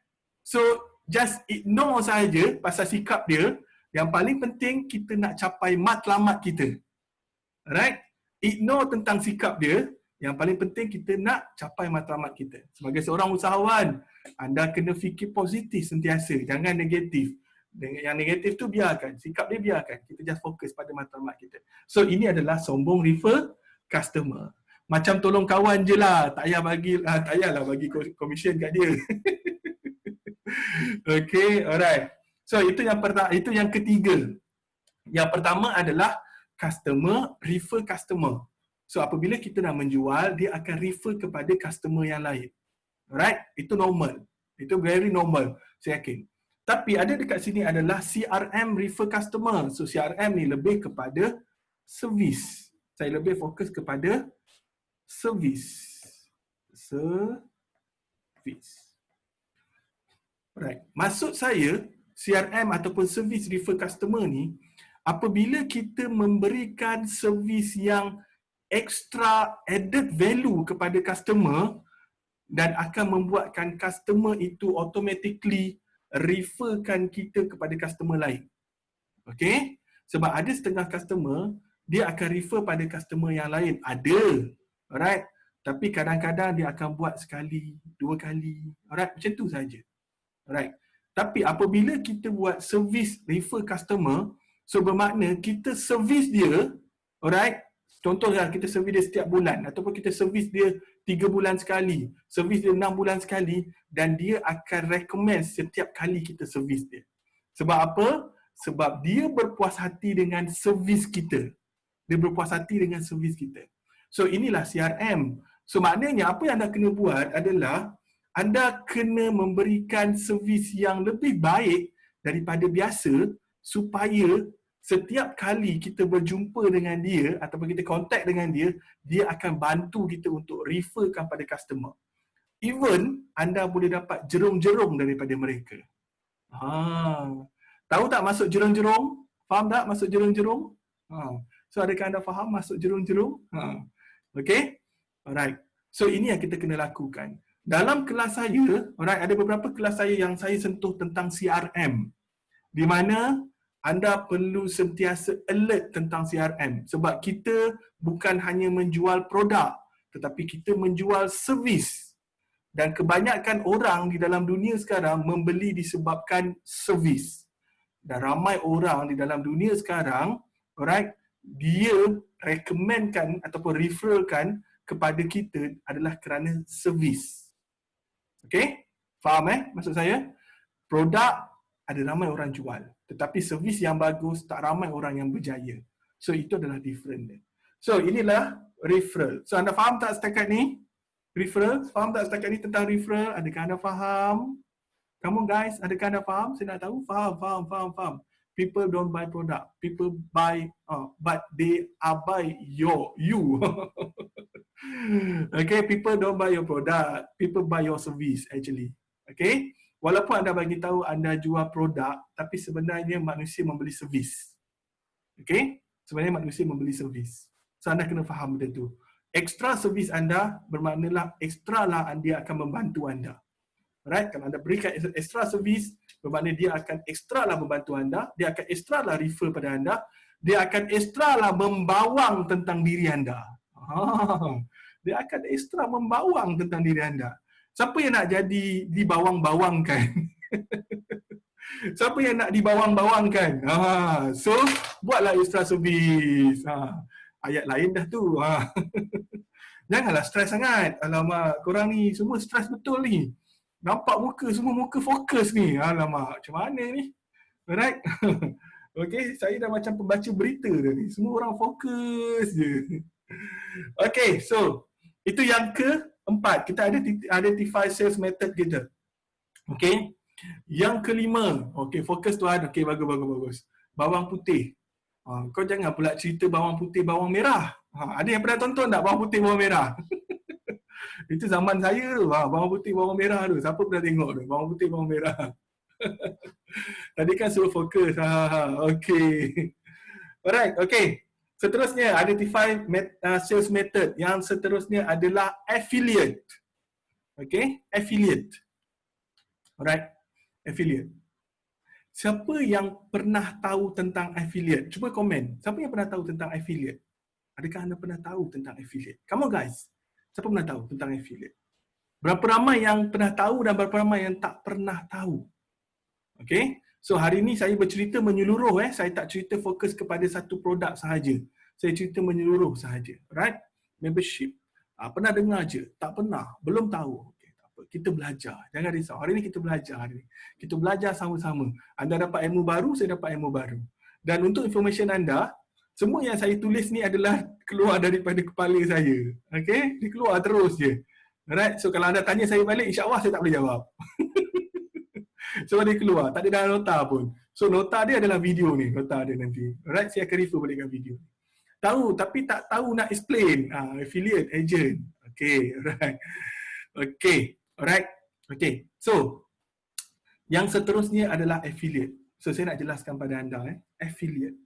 So just ignore saja pasal sikap dia. Yang paling penting kita nak capai matlamat kita. Alright. Ignore tentang sikap dia. Yang paling penting kita nak capai matlamat kita. Sebagai seorang usahawan, anda kena fikir positif sentiasa, jangan negatif. Yang negatif tu biarkan, sikap dia biarkan. Kita just fokus pada matlamat kita. So ini adalah sombong refer customer. Macam tolong kawan je lah, tak payahlah bagi komisen kat dia. Okay, alright. So itu yang ketiga. Yang pertama adalah customer refer customer. So apabila kita nak menjual, dia akan refer kepada customer yang lain. Alright? Itu normal. Itu very normal, saya yakin. Tapi ada dekat sini adalah CRM refer customer. So CRM ni lebih kepada servis. Saya lebih fokus kepada servis. Servis. Alright. Maksud saya, CRM ataupun servis refer customer ni, apabila kita memberikan servis yang extra added value kepada customer dan akan membuatkan customer itu automatically referkan kita kepada customer lain. Okay? Sebab ada setengah customer, dia akan refer pada customer yang lain. Ada. Alright? Tapi kadang-kadang dia akan buat sekali, 2 kali. Alright? Macam tu saja. Alright? Tapi apabila kita buat service refer customer, so bermakna kita servis dia, alright? Contohnya kita servis dia setiap bulan ataupun kita servis dia 3 bulan sekali, servis dia 6 bulan sekali dan dia akan recommend setiap kali kita servis dia. Sebab apa? Sebab dia berpuas hati dengan servis kita. Dia berpuas hati dengan servis kita. So inilah CRM. So maknanya apa yang anda kena buat adalah anda kena memberikan servis yang lebih baik daripada biasa supaya setiap kali kita berjumpa dengan dia ataupun kita contact dengan dia, dia akan bantu kita untuk referkan pada customer. Even anda boleh dapat jerung-jerung daripada mereka. Tahu tak masuk jerung-jerung? Faham tak masuk jerung-jerung? So adakah anda faham masuk jerung-jerung? Okay? Alright. So ini yang kita kena lakukan. Dalam kelas saya, alright, ada beberapa kelas saya yang saya sentuh tentang CRM. Di mana anda perlu sentiasa alert tentang CRM. Sebab kita bukan hanya menjual produk, tetapi kita menjual servis. Dan kebanyakan orang di dalam dunia sekarang membeli disebabkan servis. Dan ramai orang di dalam dunia sekarang, alright, dia recommendkan ataupun referralkan kepada kita adalah kerana servis. Okay? Faham maksud saya? Produk ada ramai orang jual. Tetapi servis yang bagus, tak ramai orang yang berjaya. So itu adalah different dia. So inilah referral. So anda faham tak setakat ni? Referral? Faham tak setakat ni tentang referral? Adakah anda faham? Come on guys, adakah anda faham? Saya nak tahu. Faham. People don't buy product. People buy, but they are buy you. Okay, people don't buy your product. People buy your service actually. Okay, walaupun anda bagi tahu anda jual produk, tapi sebenarnya manusia membeli servis. Okay, sebenarnya manusia membeli servis. So anda kena faham benda tu. Extra servis anda bermaknalah extra lah dia akan membantu anda. Alright, kalau anda berikan extra servis, bermakna dia akan extra lah membantu anda, dia akan extra lah refer pada anda, dia akan extra lah membawang tentang diri anda. Dia akan extra membawang tentang diri anda. Siapa yang nak jadi dibawang-bawangkan? Siapa yang nak dibawang-bawangkan? So, buatlah extra servis. Ayat lain dah tu. Janganlah stres sangat. Alamak, korang ni semua stres betul ni. Nampak muka, semua muka fokus ni. Alamak, macam mana ni? Alright? Okay, saya dah macam pembaca berita dah ni. Semua orang fokus je. Okay, so itu yang keempat. Kita ada identify sales method kita. Okay. Yang kelima, okay, fokus tuan. Okay, bagus. Bawang putih. Kau jangan pula cerita bawang putih, bawang merah. Ada yang pernah tonton tak bawang putih, bawang merah? Itu zaman saya tu, bawang putih, bawang merah tu. Siapa pernah tengok tu? Bawang putih, bawang merah. Tadi kan suruh fokus. Okay. Alright, okay. Seterusnya, identify sales method. Yang seterusnya adalah affiliate. Okay, affiliate. Alright, affiliate. Siapa yang pernah tahu tentang affiliate? Cuba komen. Siapa yang pernah tahu tentang affiliate? Adakah anda pernah tahu tentang affiliate? Come on guys. Siapa pernah tahu tentang affiliate? Berapa ramai yang pernah tahu dan berapa ramai yang tak pernah tahu? Okay. So hari ini saya bercerita menyeluruh. Saya tak cerita fokus kepada satu produk sahaja. Saya cerita menyeluruh sahaja. Right? Membership. Pernah dengar je? Tak pernah. Belum tahu. Okay, tak apa. Kita belajar. Jangan risau. Hari ini kita belajar. Hari ini. Kita belajar sama-sama. Anda dapat ilmu baru, saya dapat ilmu baru. Dan untuk information anda, semua yang saya tulis ni adalah keluar daripada kepala saya. Okay? Dia keluar terus je. Alright? So kalau anda tanya saya balik, insya-Allah saya tak boleh jawab. So dia keluar, tak ada dalam nota pun. So nota dia adalah video ni, nota dia nanti. Alright, saya akan refer balikkan video. Tahu tapi tak tahu nak explain. Affiliate, agent. Okay, alright. Okay, alright. Okay, so yang seterusnya adalah affiliate. So saya nak jelaskan pada anda, affiliate.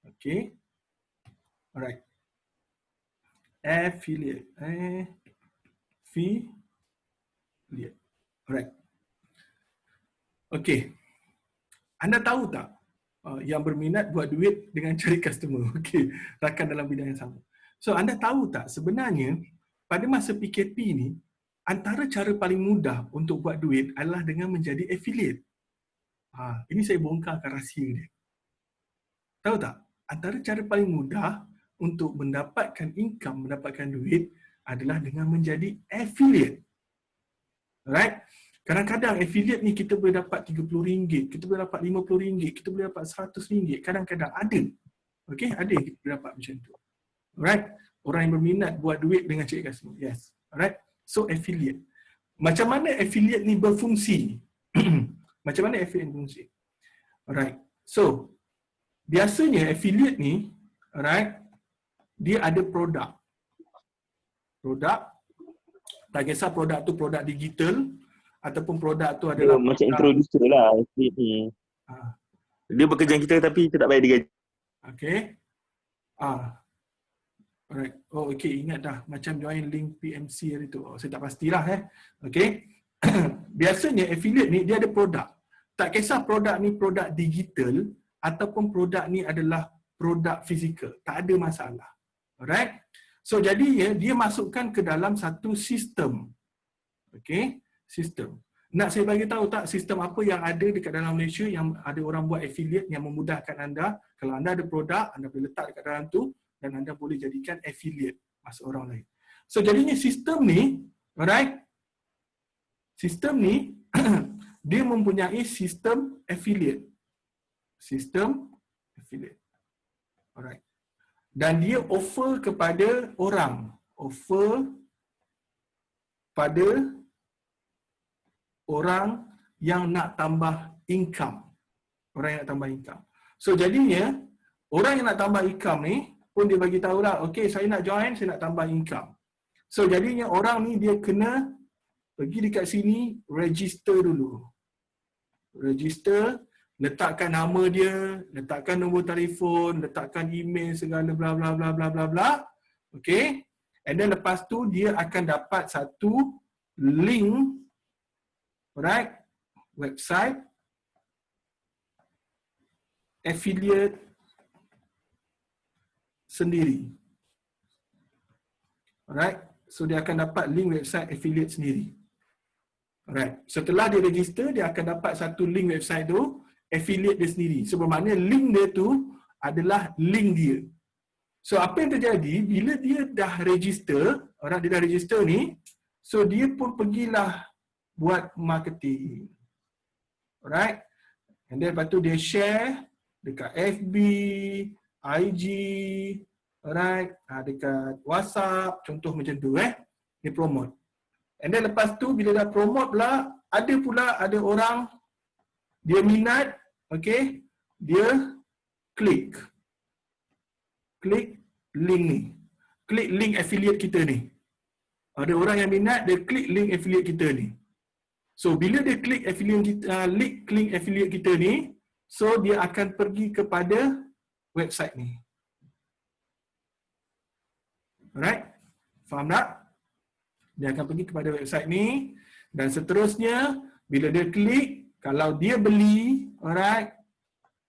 Okay. Alright. Affiliate. Affiliate. Alright. Okay. Anda tahu tak yang berminat buat duit dengan cari customer? Okay. Rakan dalam bidang yang sama. So anda tahu tak sebenarnya pada masa PKP ni antara cara paling mudah untuk buat duit adalah dengan menjadi affiliate. Ini saya bongkarkan rahsia dia. Tahu tak? Antara cara paling mudah untuk mendapatkan income, mendapatkan duit adalah dengan menjadi affiliate. Alright? Kadang-kadang affiliate ni kita boleh dapat RM30, kita boleh dapat RM50, kita boleh dapat RM100, kadang-kadang ada. Okay? Ada kita boleh dapat macam tu. Alright? Orang yang berminat buat duit dengan cari customer. Yes. Alright? So affiliate. Macam mana affiliate ni berfungsi? Macam mana affiliate ni berfungsi? Alright. So, biasanya affiliate ni, alright, dia ada produk. Produk. Tak kisah produk tu produk digital ataupun produk tu adalah dia macam introducer lah affiliate ni. Dia bekerja kita tapi kita tak bayar dia gaji. Okay. Alright. Oh, okay. Ingat dah. Macam join link PMC hari tu. Saya tak pastilah. Okay. Biasanya affiliate ni dia ada produk. Tak kisah produk ni produk digital ataupun produk ni adalah produk fizikal. Tak ada masalah. Alright. So, jadi dia masukkan ke dalam satu sistem. Okay. Sistem. Nak saya bagi tahu tak sistem apa yang ada dekat dalam Malaysia yang ada orang buat affiliate yang memudahkan anda. Kalau anda ada produk, anda boleh letak dekat dalam tu dan anda boleh jadikan affiliate masuk orang lain. So jadinya sistem ni, alright? Sistem ni dia mempunyai sistem affiliate. Sistem affiliate. Alright. Dan dia offer kepada orang, offer pada orang yang nak tambah income. Orang yang nak tambah income. So jadinya, orang yang nak tambah income ni pun dia bagi tahu lah, okay saya nak join, saya nak tambah income. So jadinya orang ni dia kena pergi dekat sini, register dulu. Register, letakkan nama dia, letakkan nombor telefon, letakkan email, segala bla bla bla bla bla bla. Okay. And then lepas tu dia akan dapat satu link, alright, website affiliate sendiri. Alright, so dia akan dapat link website affiliate sendiri. Alright, setelah dia register, dia akan dapat satu link website tu, affiliate dia sendiri. So bermakna link dia tu adalah link dia. So apa yang terjadi, bila dia dah register, orang dia dah register ni, so dia pun pergilah buat marketing. Alright. And then lepas tu dia share dekat FB, IG, alright, dekat WhatsApp, contoh macam tu dia promote. And then lepas tu bila dah promote pula, ada orang dia minat, okay, dia klik link ni. Klik link affiliate kita ni. Ada orang yang minat, dia klik link affiliate kita ni. So bila dia klik link affiliate kita ni, so dia akan pergi kepada website ni. Alright? Faham tak? Dia akan pergi kepada website ni dan seterusnya bila dia klik, kalau dia beli, alright,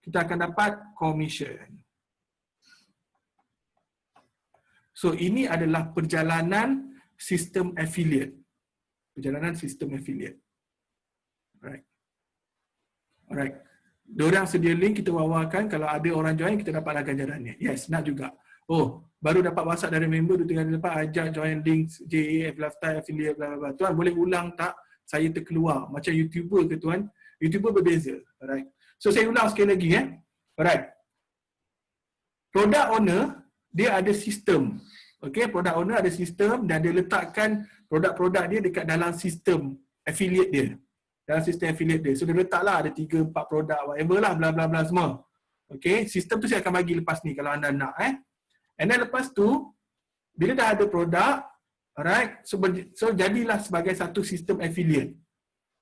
kita akan dapat commission. So ini adalah perjalanan sistem affiliate. Perjalanan sistem affiliate. Alright. Diorang sedia link, kita wawarkan. Kalau ada orang join, kita dapatlah ganjarannya. Yes, nak juga. Oh, baru dapat WhatsApp dari member, tu tinggal dapat ajak join link JAF Lifestyle Affiliate bla bla. Tuan boleh ulang tak? Saya terkeluar. Macam YouTuber ke tuan? YouTuber berbeza. Alright. So saya ulang sekali lagi Alright. Product owner dia ada sistem. Okey, product owner ada sistem dan dia letakkan produk-produk dia dekat dalam sistem affiliate dia. Dalam sistem affiliate dia. So dia letaklah ada 3-4 produk whatever lah bla bla bla semua. Okey, sistem tu saya akan bagi lepas ni kalau anda nak And then lepas tu bila dah ada produk, alright, so jadilah sebagai satu sistem affiliate.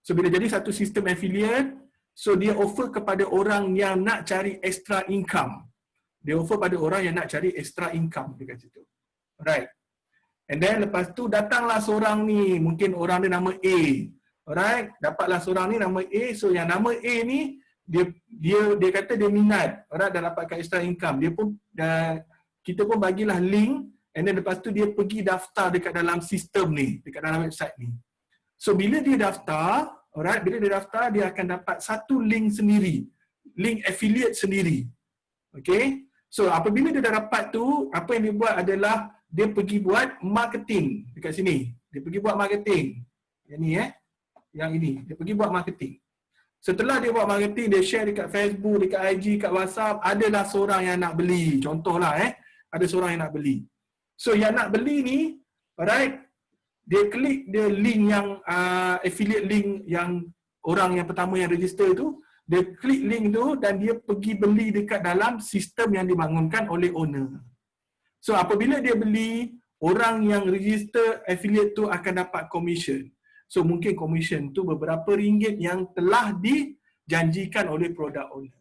So bila jadi satu sistem affiliate, so dia offer kepada orang yang nak cari extra income. Dia offer pada orang yang nak cari extra income dekat situ. Alright. And then lepas tu datanglah seorang ni, mungkin orang dia nama A. Alright, dapatlah seorang ni nama A. So yang nama A ni dia kata dia minat, alright, dah dapatkan extra income. Dia pun kita pun bagilah link and then lepas tu dia pergi daftar dekat dalam sistem ni, dekat dalam website ni. So bila dia daftar, alright, bila dia daftar dia akan dapat satu link sendiri, link affiliate sendiri. Okay? So apabila dia dah dapat tu, apa yang dia buat adalah dia pergi buat marketing dekat sini. Dia pergi buat marketing. Yang ni Yang ini, dia pergi buat marketing. Setelah dia buat marketing, dia share dekat Facebook, dekat IG, dekat WhatsApp, adalah seorang yang nak beli. Contohlah ada seorang yang nak beli. So yang nak beli ni, alright, dia klik dia link yang affiliate link yang orang yang pertama yang register tu, dia klik link tu dan dia pergi beli dekat dalam sistem yang dibangunkan oleh owner. So apabila dia beli, orang yang register affiliate tu akan dapat commission. So mungkin commission tu beberapa ringgit yang telah dijanjikan oleh product owner.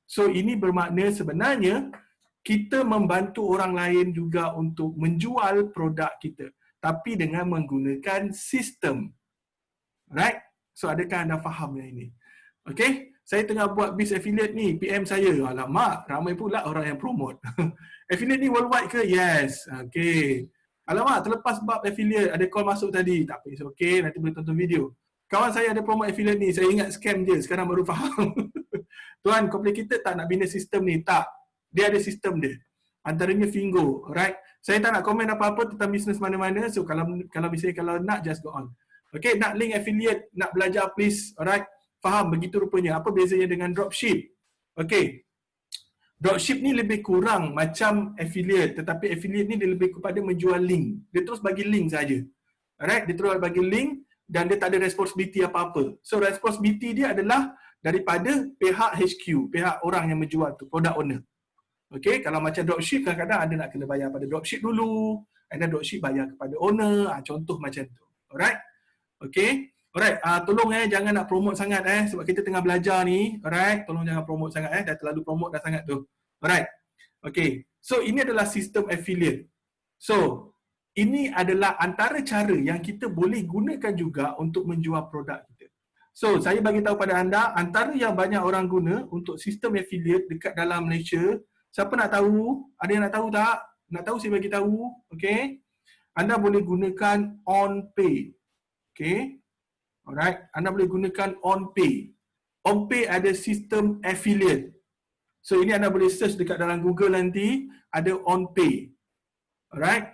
So ini bermakna sebenarnya kita membantu orang lain juga untuk menjual produk kita, tapi dengan menggunakan sistem. Right? So adakah anda faham yang ini? Okay? Saya tengah buat bis affiliate ni, PM saya. Alamak, ramai pula orang yang promote. Affiliate ni worldwide ke? Yes. Okay. Alamak, terlepas bab affiliate, ada call masuk tadi. Tak apa, it's okay, nanti boleh tonton video. Kawan saya ada promote affiliate ni, saya ingat scam je, sekarang baru faham. Tuan, complicated tak nak bina sistem ni? Tak. Dia ada sistem dia. Antaranya Fingo, alright? Saya tak nak komen apa-apa tentang bisnes mana-mana, so kalau nak, just go on. Okay, nak link affiliate, nak belajar please, alright? Faham begitu rupanya. Apa bezanya dengan dropship? Okay. Dropship ni lebih kurang macam affiliate, tetapi affiliate ni dia lebih kepada menjual link. Dia terus bagi link saja. Alright, dia terus bagi link dan dia tak ada responsibility apa-apa. So responsibility dia adalah daripada pihak HQ, pihak orang yang menjual tu, product owner. Okay, kalau macam dropship kadang-kadang ada nak kena bayar pada dropship dulu, and then dropship bayar kepada owner, contoh macam tu. Alright? Okay. Alright, tolong jangan nak promote sangat sebab kita tengah belajar ni. Alright, tolong jangan promote sangat dah terlalu promote dah sangat tu. Alright. Okay. So ini adalah sistem affiliate. So, ini adalah antara cara yang kita boleh gunakan juga untuk menjual produk kita. So, saya bagi tahu pada anda antara yang banyak orang guna untuk sistem affiliate dekat dalam Malaysia. Siapa nak tahu? Ada yang nak tahu tak? Nak tahu saya bagi tahu. Okay. Anda boleh gunakan OnPay. Okay. Alright, anda boleh gunakan OnPay. OnPay ada sistem affiliate. So ini anda boleh search dekat dalam Google nanti, ada OnPay. Alright?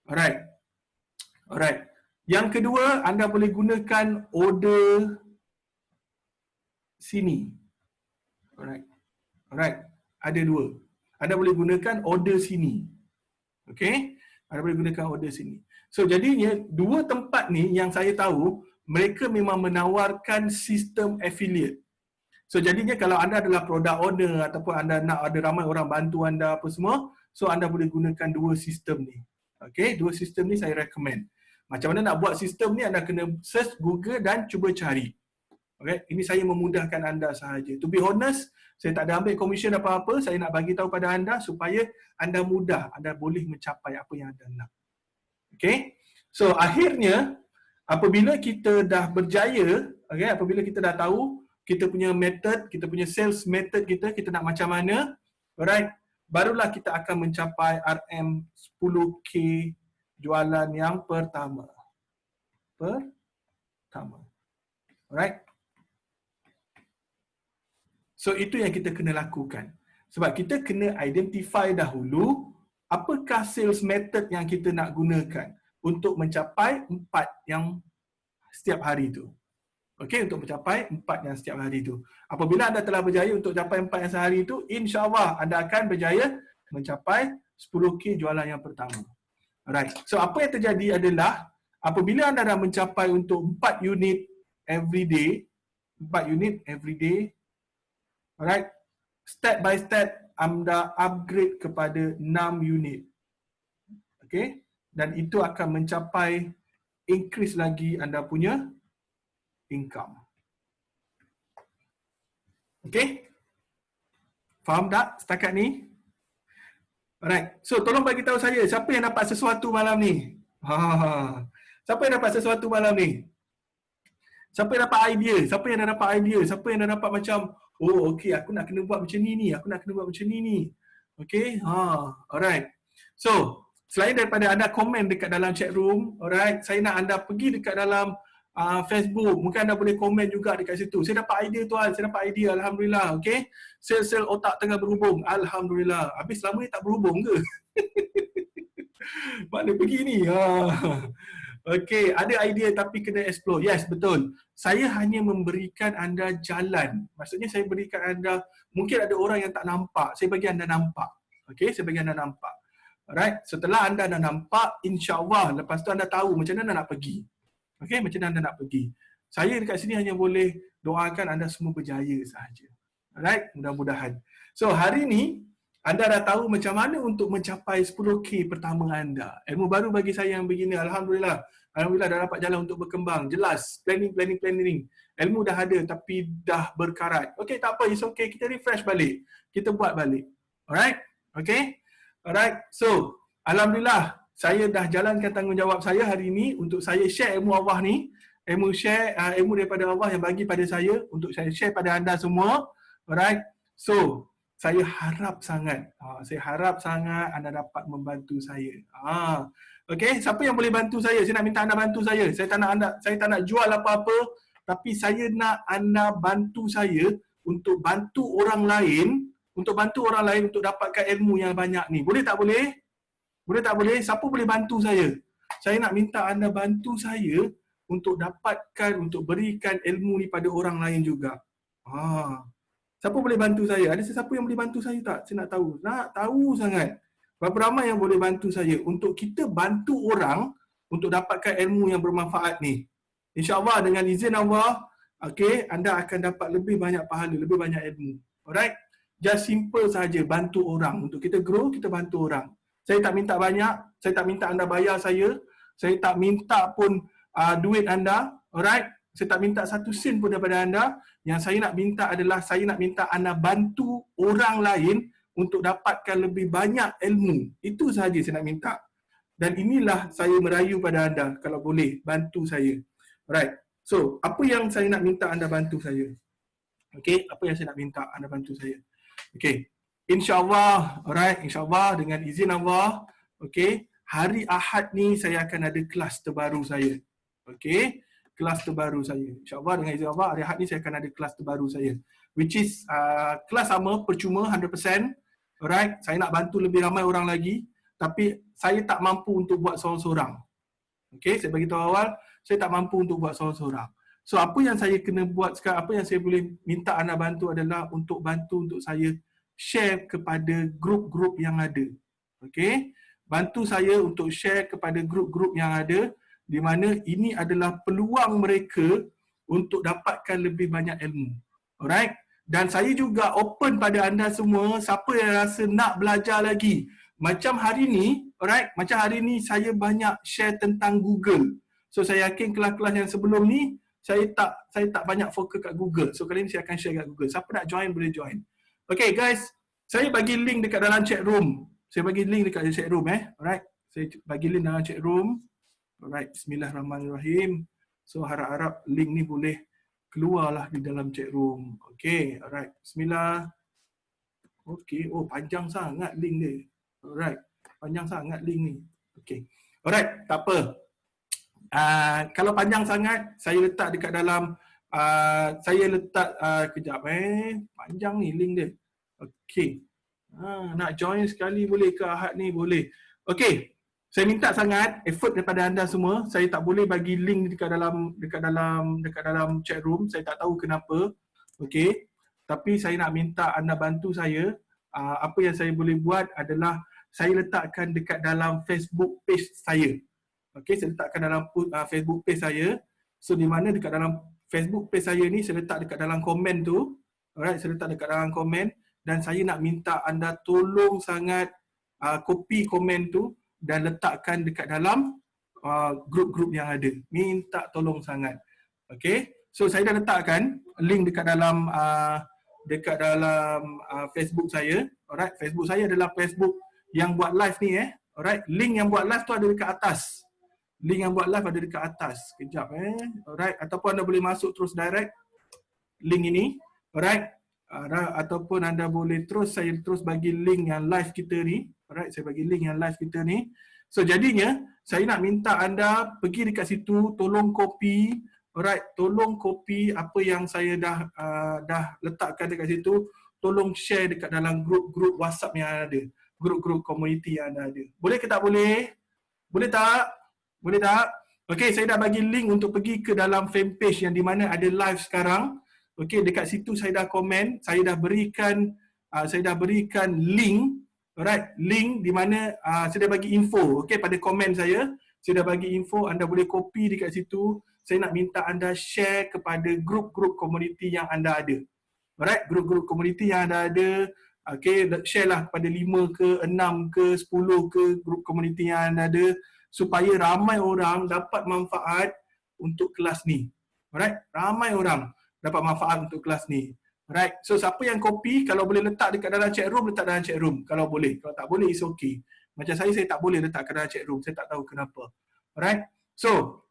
Alright. Alright. Yang kedua, anda boleh gunakan order sini. Alright. Alright. Ada dua. Anda boleh gunakan order sini. Okay, anda boleh gunakan order sini. So jadinya dua tempat ni yang saya tahu mereka memang menawarkan sistem affiliate. So jadinya kalau anda adalah product owner ataupun anda nak ada ramai orang bantu anda apa semua, so anda boleh gunakan dua sistem ni. Okay, dua sistem ni saya recommend. Macam mana nak buat sistem ni, anda kena search Google dan cuba cari. Okay, ini saya memudahkan anda sahaja. To be honest, saya tak ada ambil komisen apa-apa, saya nak bagi tahu pada anda supaya anda mudah, anda boleh mencapai apa yang anda nak. Okay, so akhirnya apabila kita dah berjaya, okay, apabila kita dah tahu kita punya method, kita punya sales method kita nak macam mana, alright, barulah kita akan mencapai RM 10K jualan yang pertama. Alright. So itu yang kita kena lakukan. Sebab kita kena identify dahulu apakah sales method yang kita nak gunakan untuk mencapai 4 yang setiap hari itu. Okey, untuk mencapai 4 yang setiap hari itu. Apabila anda telah berjaya untuk capai 4 yang sehari itu, insya-Allah anda akan berjaya mencapai 10K jualan yang pertama. Alright. So apa yang terjadi adalah apabila anda dah mencapai untuk 4 unit every day, alright, step by step anda upgrade kepada 6 unit. Okey? Dan itu akan mencapai increase lagi anda punya income. Okey? Faham tak setakat ni? Alright. So tolong bagi tahu saya siapa yang dapat sesuatu malam ni? Siapa yang dapat sesuatu malam ni? Siapa yang dapat idea? Siapa yang dah dapat idea? Siapa yang dah dapat macam, oh okey, aku nak kena buat macam ni, aku nak kena buat macam ni. Okey? Alright. So, selain daripada anda komen dekat dalam chat room, alright, saya nak anda pergi dekat dalam Facebook. Mungkin anda boleh komen juga dekat situ. Saya dapat idea tuan, saya dapat idea, alhamdulillah. Okey? Sel-sel otak tengah berhubung, alhamdulillah. Habis selama ni tak berhubung ke? Mana pergi ni? Okey, ada idea tapi kena explore. Yes, betul. Saya hanya memberikan anda jalan. Maksudnya saya berikan anda, mungkin ada orang yang tak nampak, saya bagi anda nampak. Okey, saya bagi anda nampak. Alright, setelah anda dah nampak, insya-Allah lepas tu anda tahu macam mana nak pergi. Okey, macam mana anda nak pergi. Saya dekat sini hanya boleh doakan anda semua berjaya sahaja. Alright, mudah-mudahan. So hari ni anda dah tahu macam mana untuk mencapai 10K pertama anda. Ilmu baru bagi saya yang begini, alhamdulillah. Alhamdulillah dah dapat jalan untuk berkembang. Jelas, planning. Ilmu dah ada tapi dah berkarat. Okey, tak apa, it's okay. Kita refresh balik. Kita buat balik. Alright? Okey? Alright. So, alhamdulillah saya dah jalankan tanggungjawab saya hari ini untuk saya share ilmu Allah ni. Ilmu daripada Allah yang bagi pada saya untuk saya share pada anda semua. Alright? So, saya harap sangat anda dapat membantu saya. Okey, siapa yang boleh bantu saya? Saya nak minta anda bantu saya. Saya tak nak jual apa-apa, tapi saya nak anda bantu saya untuk bantu orang lain, untuk dapatkan ilmu yang banyak ni. Boleh tak boleh? Boleh tak boleh? Siapa boleh bantu saya? Saya nak minta anda bantu saya untuk dapatkan, untuk berikan ilmu ni pada orang lain juga. Siapa boleh bantu saya? Ada sesiapa yang boleh bantu saya tak? Saya nak tahu. Nak tahu sangat. Berapa ramai yang boleh bantu saya untuk kita bantu orang untuk dapatkan ilmu yang bermanfaat ni. InsyaAllah dengan izin Allah, okay, anda akan dapat lebih banyak pahala, lebih banyak ilmu. Alright? Just simple saja bantu orang. Untuk kita grow, kita bantu orang. Saya tak minta banyak, saya tak minta anda bayar saya tak minta pun duit anda. Alright? Saya tak minta 1 sen pun daripada anda. Yang saya nak minta adalah saya nak minta anda bantu orang lain untuk dapatkan lebih banyak ilmu. Itu sahaja saya nak minta. Dan inilah saya merayu pada anda kalau boleh bantu saya. Alright. So, apa yang saya nak minta anda bantu saya? Okey, apa yang saya nak minta anda bantu saya? Okey. InsyaAllah, alright, insyaAllah dengan izin Allah, okey, hari Ahad ni saya akan ada kelas terbaru saya. Okey. Kelas terbaru saya. InsyaAllah dengan izin Allah, hari Ahad ni saya akan ada kelas terbaru saya. Which is kelas sama, percuma, 100%. Alright, saya nak bantu lebih ramai orang lagi. Tapi saya tak mampu untuk buat seorang-seorang. Okay, saya bagi tahu awal, saya tak mampu untuk buat seorang-seorang. So, apa yang saya kena buat sekarang, apa yang saya boleh minta anda bantu adalah untuk bantu untuk saya share kepada grup-grup yang ada. Okay, bantu saya untuk share kepada grup-grup yang ada, di mana ini adalah peluang mereka untuk dapatkan lebih banyak ilmu. Alright? Dan saya juga open pada anda semua, siapa yang rasa nak belajar lagi. Macam hari ni, alright, macam hari ni saya banyak share tentang Google. So saya yakin kelas-kelas yang sebelum ni saya tak banyak fokus kat Google. So kali ni saya akan share kat Google. Siapa nak join boleh join. Okay guys, saya bagi link dekat dalam chat room. Saya bagi link dekat chat room Alright. Saya bagi link dalam chat room. Alright, bismillahirrahmanirrahim. So harap-harap link ni boleh keluarlah di dalam chat room. Okay, alright. Bismillah. Okay, oh panjang sangat link dia. Alright, panjang sangat link ni. Okay, alright, tak apa. Kalau panjang sangat, saya letak dekat dalam, kejap panjang ni link dia. Okay, nak join sekali boleh ke Ahad ni? Boleh. Okay, saya minta sangat effort daripada anda semua. Saya tak boleh bagi link dekat dalam chat room. Saya tak tahu kenapa. Okay, tapi saya nak minta anda bantu saya. Apa yang saya boleh buat adalah saya letakkan dekat dalam Facebook page saya. Okay, saya letakkan dalam Facebook page saya. So di mana dekat dalam Facebook page saya ni saya letak dekat dalam komen tu. Alright, saya letak dekat dalam komen dan saya nak minta anda tolong sangat copy komen tu dan letakkan dekat dalam grup-grup yang ada. Minta tolong sangat. Okay, so saya dah letakkan link dekat dalam Facebook saya. Alright, Facebook saya adalah Facebook yang buat live ni Alright, link yang buat live tu ada dekat atas. Link yang buat live ada dekat atas. Kejap Alright, ataupun anda boleh masuk terus direct link ini. Alright. Ataupun anda boleh saya terus bagi link yang live kita ni. Alright, saya bagi link yang live kita ni. So jadinya saya nak minta anda pergi dekat situ, tolong copy. Alright, tolong copy apa yang saya dah letakkan dekat situ. Tolong share dekat dalam grup-grup WhatsApp yang ada. Grup-grup community yang ada. Boleh ke tak boleh? Boleh tak? Boleh tak? Okey, saya dah bagi link untuk pergi ke dalam fanpage yang di mana ada live sekarang. Okey, dekat situ saya dah komen, saya dah berikan link, alright, link di mana saya dah bagi info. Okey, pada komen saya dah bagi info, anda boleh copy dekat situ. Saya nak minta anda share kepada grup-grup community yang anda ada. Alright, grup-grup community yang anda ada. Okey, share lah kepada 5 ke, 6 ke, 10 ke grup community yang anda ada, supaya ramai orang dapat manfaat untuk kelas ni. Alright, ramai orang dapat manfaat untuk kelas ni. Alright, so siapa yang copy, kalau boleh letak dekat dalam chat room, letak dalam chat room. Kalau boleh, kalau tak boleh, it's okay. Macam saya tak boleh letak ke dalam chat room, saya tak tahu kenapa. Alright, so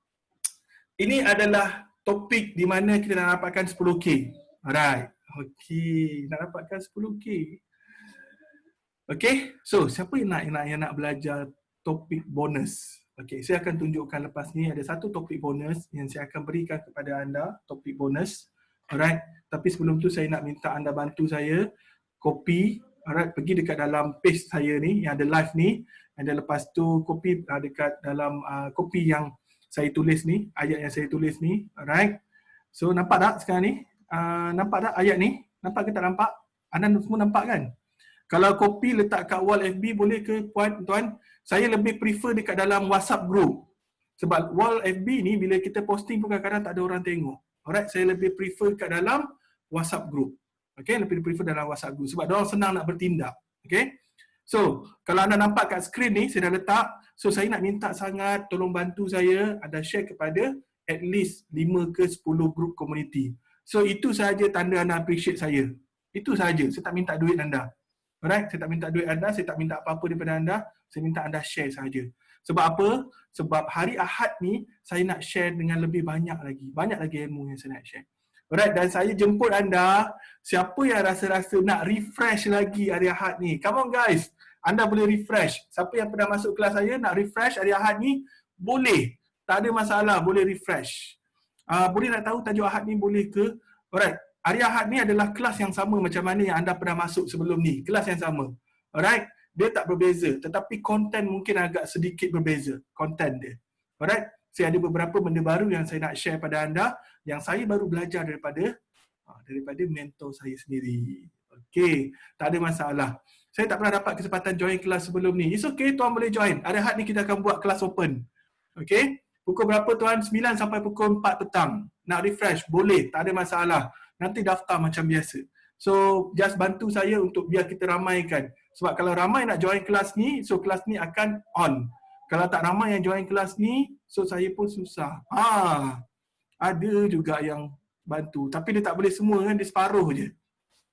ini adalah topik di mana kita nak dapatkan 10K. Alright, okay, nak dapatkan 10K. Okay, so siapa yang nak belajar topik bonus? Okay, saya akan tunjukkan lepas ni ada satu topik bonus yang saya akan berikan kepada anda, topik bonus. Alright, tapi sebelum tu saya nak minta anda bantu saya copy, alright, pergi dekat dalam page saya ni yang ada live ni, dan lepas tu copy dekat dalam copy yang saya tulis ni, ayat yang saya tulis ni. Alright, so nampak tak sekarang ni? Nampak tak ayat ni? Nampak ke tak nampak? Anda semua nampak kan? Kalau copy letak kat wall FB boleh ke tuan? Saya lebih prefer dekat dalam WhatsApp group. Sebab wall FB ni bila kita posting pun kadang-kadang tak ada orang tengok. Alright, saya lebih prefer kat dalam WhatsApp group. Okay, lebih prefer dalam WhatsApp group sebab diorang senang nak bertindak. Okay, so kalau anda nampak kat skrin ni saya dah letak. So saya nak minta sangat tolong bantu saya anda share kepada at least 5 ke 10 group community. So itu sahaja tanda anda appreciate saya. Itu sahaja, saya tak minta duit anda. Alright, saya tak minta duit anda, saya tak minta apa-apa daripada anda, saya minta anda share sahaja. Sebab apa? Sebab hari Ahad ni saya nak share dengan lebih banyak lagi ilmu yang saya nak share. Alright, dan saya jemput anda, siapa yang rasa-rasa nak refresh lagi hari Ahad ni. Come on guys, anda boleh refresh. Siapa yang pernah masuk kelas saya nak refresh hari Ahad ni, boleh. Tak ada masalah, boleh refresh. Boleh nak tahu tajuk Ahad ni boleh ke? Alright, hari Ahad ni adalah kelas yang sama macam mana yang anda pernah masuk sebelum ni. Kelas yang sama. Alright, dia tak berbeza. Tetapi konten mungkin agak sedikit berbeza. Konten dia. Alright, saya ada beberapa benda baru yang saya nak share pada anda. Yang saya baru belajar daripada mentor saya sendiri. Okey, tak ada masalah. saya tak pernah dapat kesempatan join kelas sebelum ni. It's okay, tuan boleh join. Hari Ahad ni kita akan buat kelas open. Okay? Pukul berapa tuan? 9 sampai pukul 4 petang. Nak refresh? Boleh, tak ada masalah. Nanti daftar macam biasa. So, just bantu saya untuk biar kita ramaikan. Sebab kalau ramai nak join kelas ni, so kelas ni akan on. Kalau tak ramai yang join kelas ni, so saya pun susah. Ada juga yang bantu. Tapi dia tak boleh semua kan, dia separuh je.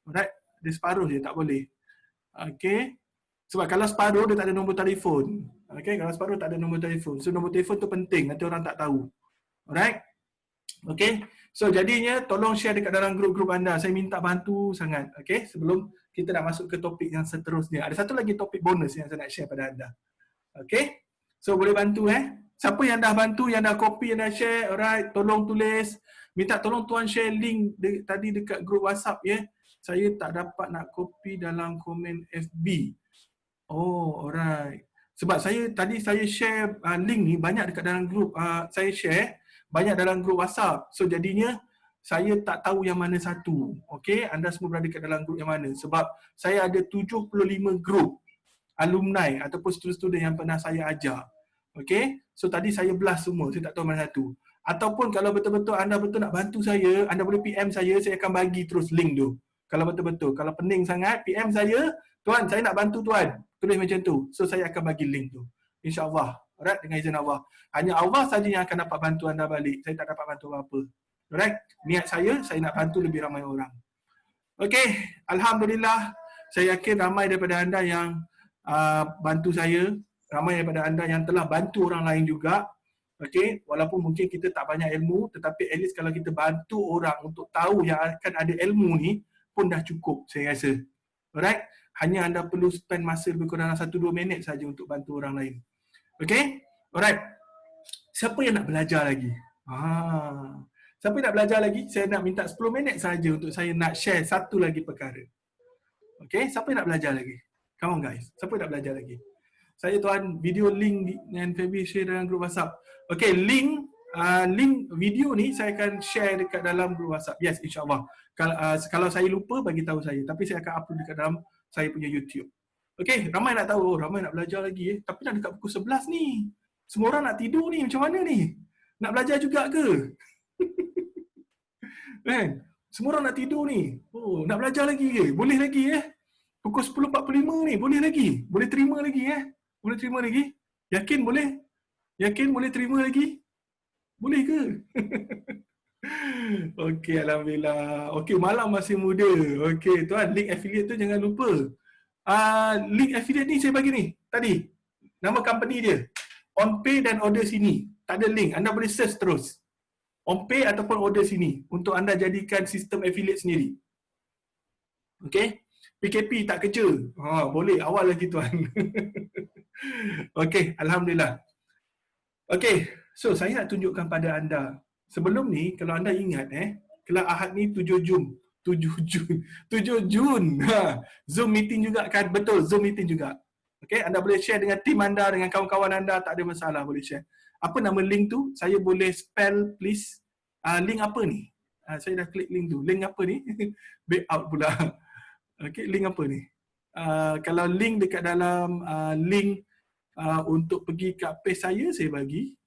Alright? Dia separuh je, tak boleh. Okay? Sebab kalau separuh, dia tak ada nombor telefon. Okay? Kalau separuh, tak ada nombor telefon. So, nombor telefon tu penting. Nanti orang tak tahu. Alright? Okay? So, jadinya tolong share dekat dalam grup-grup anda. Saya minta bantu sangat. Okay? Sebelum kita nak masuk ke topik yang seterusnya. Ada satu lagi topik bonus yang saya nak share pada anda. Okay? So, boleh bantu Siapa yang dah bantu, yang dah copy, yang dah share, alright, tolong tulis. Minta tolong tuan share link tadi dekat grup WhatsApp Saya tak dapat nak copy dalam komen FB. Oh, alright. Sebab tadi saya share link ni banyak dekat dalam grup. Saya share banyak dalam grup WhatsApp. So, jadinya saya tak tahu yang mana satu. Okay, anda semua berada dekat dalam grup yang mana. Sebab saya ada 75 grup alumni ataupun student-student yang pernah saya ajar. Okay, so tadi saya belah semua, saya tak tahu mana satu. Ataupun kalau betul-betul anda betul nak bantu saya, anda boleh PM saya akan bagi terus link tu. Kalau betul-betul, kalau pening sangat, PM saya, tuan saya nak bantu tuan, tulis macam tu. So saya akan bagi link tu, insyaAllah. Alright, dengan izin Allah. Hanya Allah saja yang akan dapat bantu anda balik, saya tak dapat bantu apa-apa. Alright, niat saya nak bantu lebih ramai orang. Okay, Alhamdulillah, saya yakin ramai daripada anda yang bantu saya, ramai daripada anda yang telah bantu orang lain juga. Okay, walaupun mungkin kita tak banyak ilmu, tetapi at least kalau kita bantu orang untuk tahu yang akan ada ilmu ni, pun dah cukup saya rasa. Alright, hanya anda perlu spend masa lebih kurang 1-2 minit saja untuk bantu orang lain. Okay, alright. Siapa yang nak belajar lagi? Siapa yang nak belajar lagi? Saya nak minta 10 minit saja untuk saya nak share satu lagi perkara. Okay, siapa yang nak belajar lagi? Come on guys, siapa yang nak belajar lagi? Saya tuan video link dengan Fabi share dalam grup WhatsApp. Okay, link video ni saya akan share dekat dalam grup WhatsApp. Yes, insyaAllah. Kalau saya lupa, bagi tahu saya. Tapi saya akan upload dekat dalam saya punya YouTube. Okay, ramai nak tahu. Ramai nak belajar lagi. Tapi dah dekat pukul 11 ni. Semua orang nak tidur ni. Macam mana ni? Nak belajar juga ke? Kan? Semua orang nak tidur ni. Oh, nak belajar lagi ke? Boleh lagi Pukul 10.45 ni. Boleh lagi? Boleh terima lagi Boleh terima lagi? Yakin boleh? Yakin boleh terima lagi? Boleh ke? Okey, Alhamdulillah. Okey, malam masih muda. Okey, tuan, link affiliate tu jangan lupa. Link affiliate ni saya bagi ni, tadi. Nama company dia. OnPay dan order sini. Tak ada link, anda boleh search terus. OnPay ataupun order sini untuk anda jadikan sistem affiliate sendiri. Okey? PKP tak kerja. Boleh, awal lagi tuan. Okey, Alhamdulillah. Okey, so saya nak tunjukkan pada anda. Sebelum ni, kalau anda ingat kelas Ahad ni 7 Jun. 7 Jun. Zoom meeting juga kan? Betul, Zoom meeting juga. Okey, anda boleh share dengan tim anda, dengan kawan-kawan anda, tak ada masalah, boleh share. Apa nama link tu? Saya boleh spell please. Link apa ni? Saya dah klik link tu. Link apa ni? Back out pula. Okey, link apa ni? Kalau link dekat dalam link untuk pergi kat page saya bagi.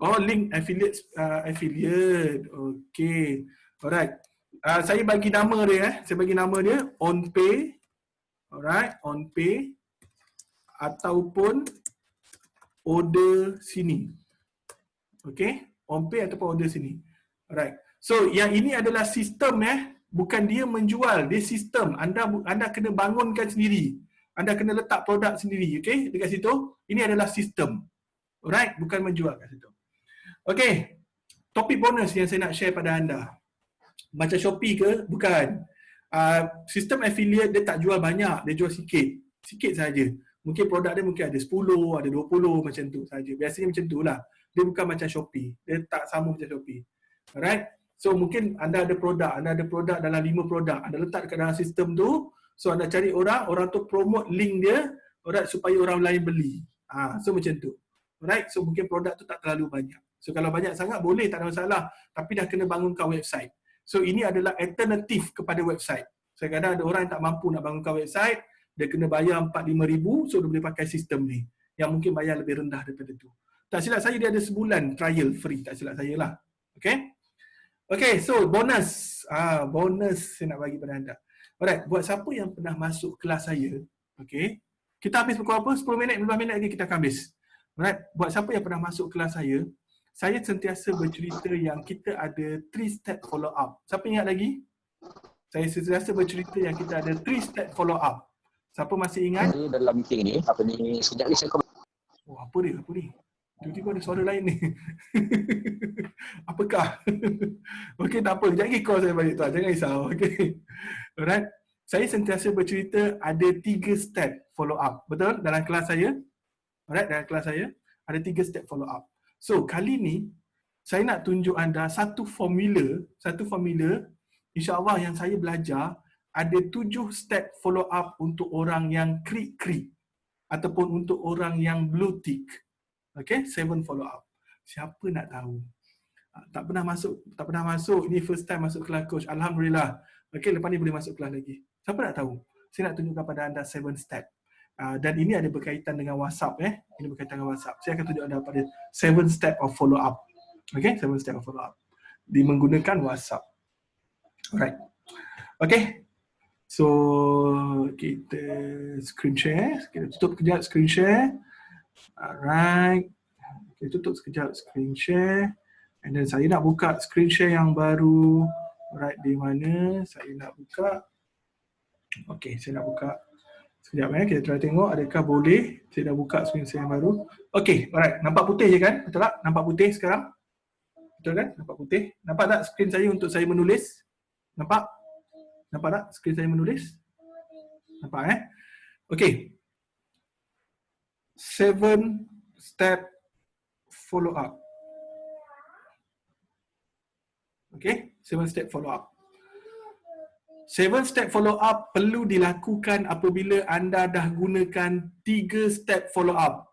Oh, link affiliate. Okey. Alright. Saya bagi nama dia Saya bagi nama dia OnPay. Alright, OnPay ataupun order sini. Okey, OnPay ataupun order sini. Alright. So, yang ini adalah sistem bukan dia menjual, dia sistem. Anda kena bangunkan sendiri. Anda kena letak produk sendiri, okey? Dekat situ, ini adalah sistem. Alright, bukan menjual kat situ. Okey. Topik bonus yang saya nak share pada anda. Macam Shopee ke? Bukan. Sistem affiliate dia tak jual banyak, dia jual sikit. Sikit saja. Mungkin produk dia mungkin ada 10, ada 20 macam tu saja. Biasanya macam tu lah. Dia bukan macam Shopee. Dia tak sama macam Shopee. Alright. So mungkin anda ada produk dalam 5 produk. Anda letak dekat dalam sistem tu. So anda cari orang tu promote link dia, alright, supaya orang lain beli. So macam tu. Alright. So mungkin produk tu tak terlalu banyak. So kalau banyak sangat boleh, tak ada masalah. Tapi dah kena bangunkan website. So ini adalah alternatif kepada website. So kadang ada orang yang tak mampu nak bangunkan website. dia kena bayar 4-5 ribu, so dia boleh pakai sistem ni. Yang mungkin bayar lebih rendah daripada tu. Tak silap saya dia ada sebulan trial free, tak silap saya lah. Okay? Okay, so bonus. Bonus saya nak bagi pada anda. Alright, buat siapa yang pernah masuk kelas saya, okay, kita habis pukul apa? 10 minit, 15 minit lagi kita akan habis. Alright, buat siapa yang pernah masuk kelas saya sentiasa bercerita yang kita ada 3 step follow up. Siapa ingat lagi? Saya sentiasa bercerita yang kita ada 3 step follow up. Siapa masih ingat? Ni dalam meeting ni, sekejap ni saya Oh, apa ni? Tiba-tiba ada suara lain ni. Apakah? Okey, tak apa. Sekejap lagi call saya balik tuan. Jangan risau. Okey. Alright. Saya sentiasa bercerita ada 3 step follow up. Betul? Dalam kelas saya. Alright, dalam kelas saya ada 3 step follow up. So, kali ni saya nak tunjuk anda satu formula insya-Allah yang saya belajar ada 7 step follow up untuk orang yang krik-krik ataupun untuk orang yang blue tick. Okay, 7 follow up. Siapa nak tahu? Tak pernah masuk. Ini first time masuk kelas coach. Alhamdulillah. Okay, lepas ni boleh masuk kelas lagi. Siapa nak tahu? Saya nak tunjukkan pada anda 7 step. Dan ini ada berkaitan dengan WhatsApp. Ini berkaitan dengan WhatsApp. Saya akan tunjuk anda pada 7 step of follow up. Okay, 7 step of follow up. Menggunakan WhatsApp. Alright. Okay. So, kita screen share. Kita tutup kejap screen share. Alright. Kita tutup sekejap screen share. And then saya nak buka screen share yang baru. Alright, di mana saya nak buka. Okay, saya nak buka. Sekejap kita try tengok adakah boleh. Saya dah buka screen share yang baru. Okay, alright. Nampak putih je kan? Betul tak? Nampak putih sekarang? Betul kan? Nampak putih. Nampak tak screen saya untuk saya menulis? Nampak? Nampak tak skrin saya menulis? Nampak Okay. 7 step follow up. Okay, 7 step follow up. 7 step follow up perlu dilakukan apabila anda dah gunakan 3 step follow up.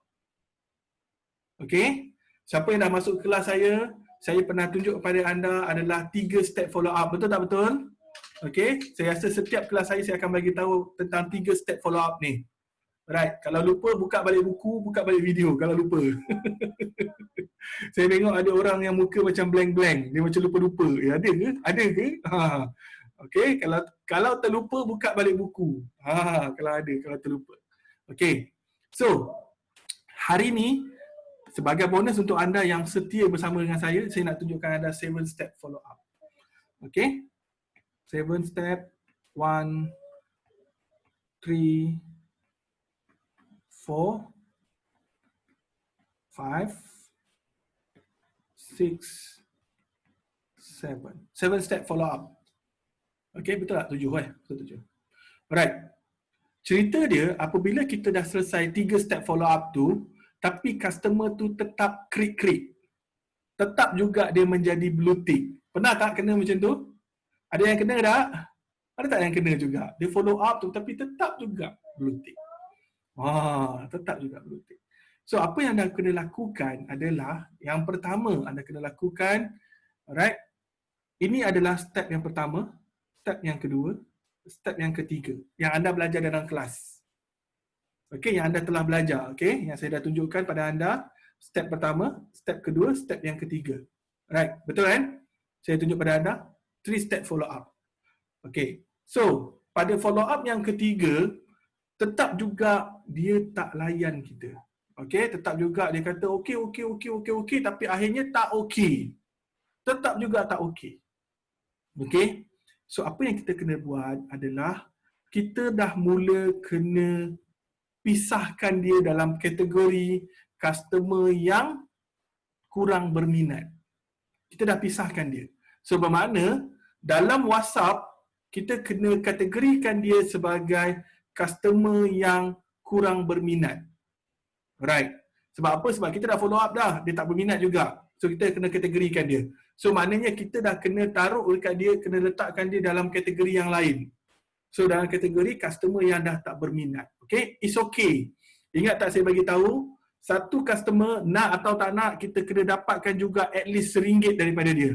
Okay, siapa yang dah masuk kelas saya pernah tunjuk kepada anda adalah 3 step follow up. Betul tak betul? Okay, saya rasa setiap kelas saya akan bagi tahu tentang 3 step follow up ni. Right, kalau lupa buka balik buku, buka balik video kalau lupa. Saya tengok ada orang yang muka macam blank-blank, dia macam lupa-lupa. Ada ke? Ada ke? Okay, kalau terlupa buka balik buku. Kalau ada, kalau terlupa. Okay, so hari ni sebagai bonus untuk anda yang setia bersama dengan saya nak tunjukkan anda 7 step follow up. Okay. 7 step, 1, 3, 4, 5, 6, 7. 7 step follow up. Okay, betul tak? 7 Betul 7. Alright. Cerita dia apabila kita dah selesai 3 step follow up tu, tapi customer tu tetap krik-krik. Tetap juga dia menjadi blue tick. Pernah tak kena macam tu? Ada yang kena tak? Ada tak yang kena juga? Dia follow up tu tapi tetap juga blue tick. Tetap juga blue tick. So apa yang anda kena lakukan adalah yang pertama anda kena lakukan, alright. Ini adalah step yang pertama, step yang kedua, step yang ketiga yang anda belajar dalam kelas. Okey, yang anda telah belajar, okey, yang saya dah tunjukkan pada anda, step pertama, step kedua, step yang ketiga. Right, betul kan? Saya tunjuk pada anda 3 step follow up. Okay, so pada follow up yang ketiga, tetap juga dia tak layan kita. Okay, tetap juga dia kata okey, tapi akhirnya tak okey. Tetap juga tak okey. Okay, so apa yang kita kena buat adalah kita dah mula kena pisahkan dia dalam kategori customer yang kurang berminat. Kita dah pisahkan dia. So bermakna dalam WhatsApp kita kena kategorikan dia sebagai customer yang kurang berminat. Right. Sebab apa? Sebab kita dah follow up dah, dia tak berminat juga. So kita kena kategorikan dia. So maknanya kita dah kena taruh dekat dia, kena letakkan dia dalam kategori yang lain. So dalam kategori customer yang dah tak berminat. Okay, it's okay. Ingat tak saya bagi tahu, satu customer nak atau tak nak, kita kena dapatkan juga at least RM1 daripada dia.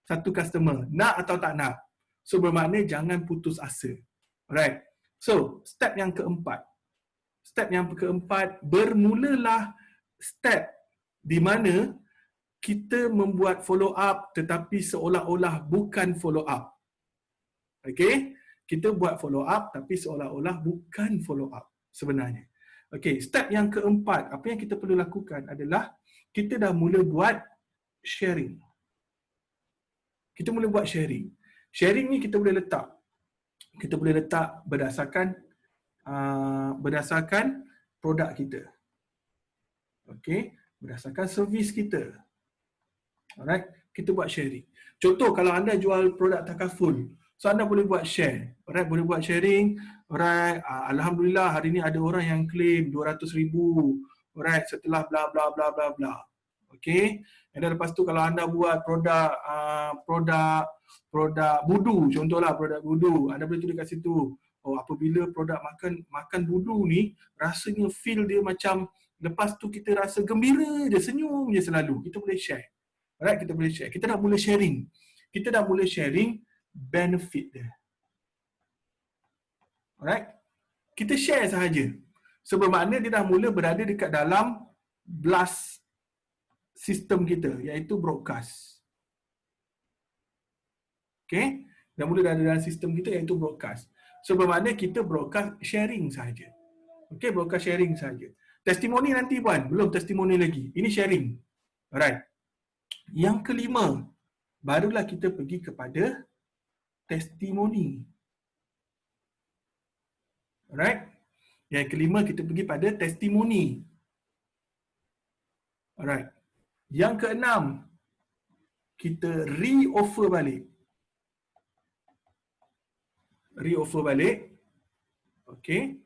Satu customer, nak atau tak nak. So bermakna jangan putus asa. Alright. So, step yang keempat. Step yang keempat, bermulalah step di mana kita membuat follow up tetapi seolah-olah bukan follow up. Okey? Kita buat follow up tapi seolah-olah bukan follow up sebenarnya. Okey, step yang keempat, apa yang kita perlu lakukan adalah kita dah mula buat sharing. Kita mula buat sharing. Sharing ni kita boleh letak. Kita boleh letak berdasarkan produk kita. Okey, berdasarkan servis kita. Alright, kita buat sharing. Contoh kalau anda jual produk takaful, so anda boleh buat share. Alright, boleh buat sharing. Alright, alhamdulillah hari ni ada orang yang claim 200,000. Alright, setelah bla bla bla bla bla. Okey. Dan lepas tu kalau anda buat produk budu, contohlah produk budu, anda boleh tulis kat situ. Oh, apabila produk makan budu ni, rasanya feel dia macam lepas tu kita rasa gembira je, senyum je selalu. Kita boleh share. Alright, kita boleh share. Kita dah mula sharing. Kita dah mula sharing benefit dia. Alright. Kita share sahaja. So bermakna dia dah mula berada dekat dalam blast sistem kita, iaitu broadcast. Okay. Dah mula berada dalam sistem kita iaitu broadcast. So bermakna kita broadcast sharing sahaja. Okay, broadcast sharing sahaja. Testimoni nanti puan, belum testimoni lagi. Ini sharing. Alright. Yang kelima, barulah kita pergi kepada testimoni. Alright. Yang kelima kita pergi pada testimoni. Alright. Yang keenam, kita re-offer balik. Re-offer balik. Okey.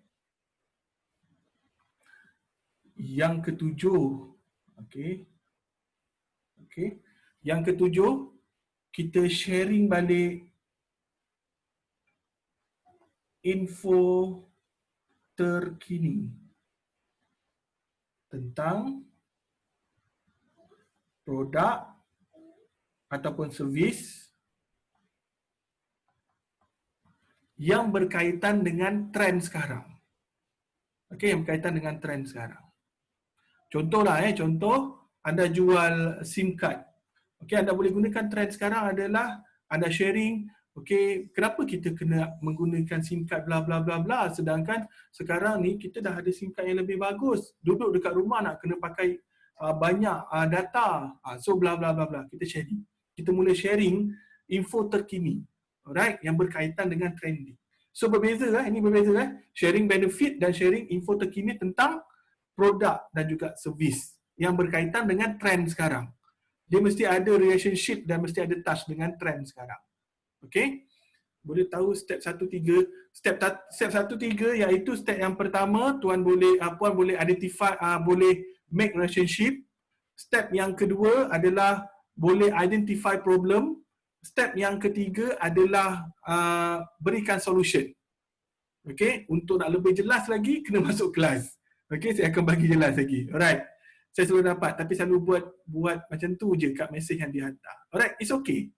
Yang ketujuh, okey. Okey. Yang ketujuh, kita sharing balik info terkini tentang produk ataupun servis yang berkaitan dengan trend sekarang. Okey, yang berkaitan dengan trend sekarang. Contohlah contoh anda jual SIM card. Okey, anda boleh gunakan trend sekarang adalah anda sharing, okey, kenapa kita kena menggunakan SIM card bla bla bla bla sedangkan sekarang ni kita dah ada SIM card yang lebih bagus. Duduk dekat rumah nak kena pakai banyak data. So bla bla bla bla. Kita sharing. Kita mula sharing info terkini. Alright, yang berkaitan dengan trending. So berbeza ini berbeza sharing benefit dan sharing info terkini tentang produk dan juga servis yang berkaitan dengan trend sekarang. Dia mesti ada relationship dan mesti ada touch dengan trend sekarang. Okey? Boleh tahu step 1-3. Step 1-3 iaitu step yang pertama, puan boleh identify, boleh make relationship. Step yang kedua adalah boleh identify problem. Step yang ketiga adalah berikan solution. Okey, untuk nak lebih jelas lagi kena masuk kelas. Okey, saya akan bagi jelas lagi. Alright. Saya selalu dapat tapi selalu buat macam tu je kat mesej yang dihantar. Alright, it's okay.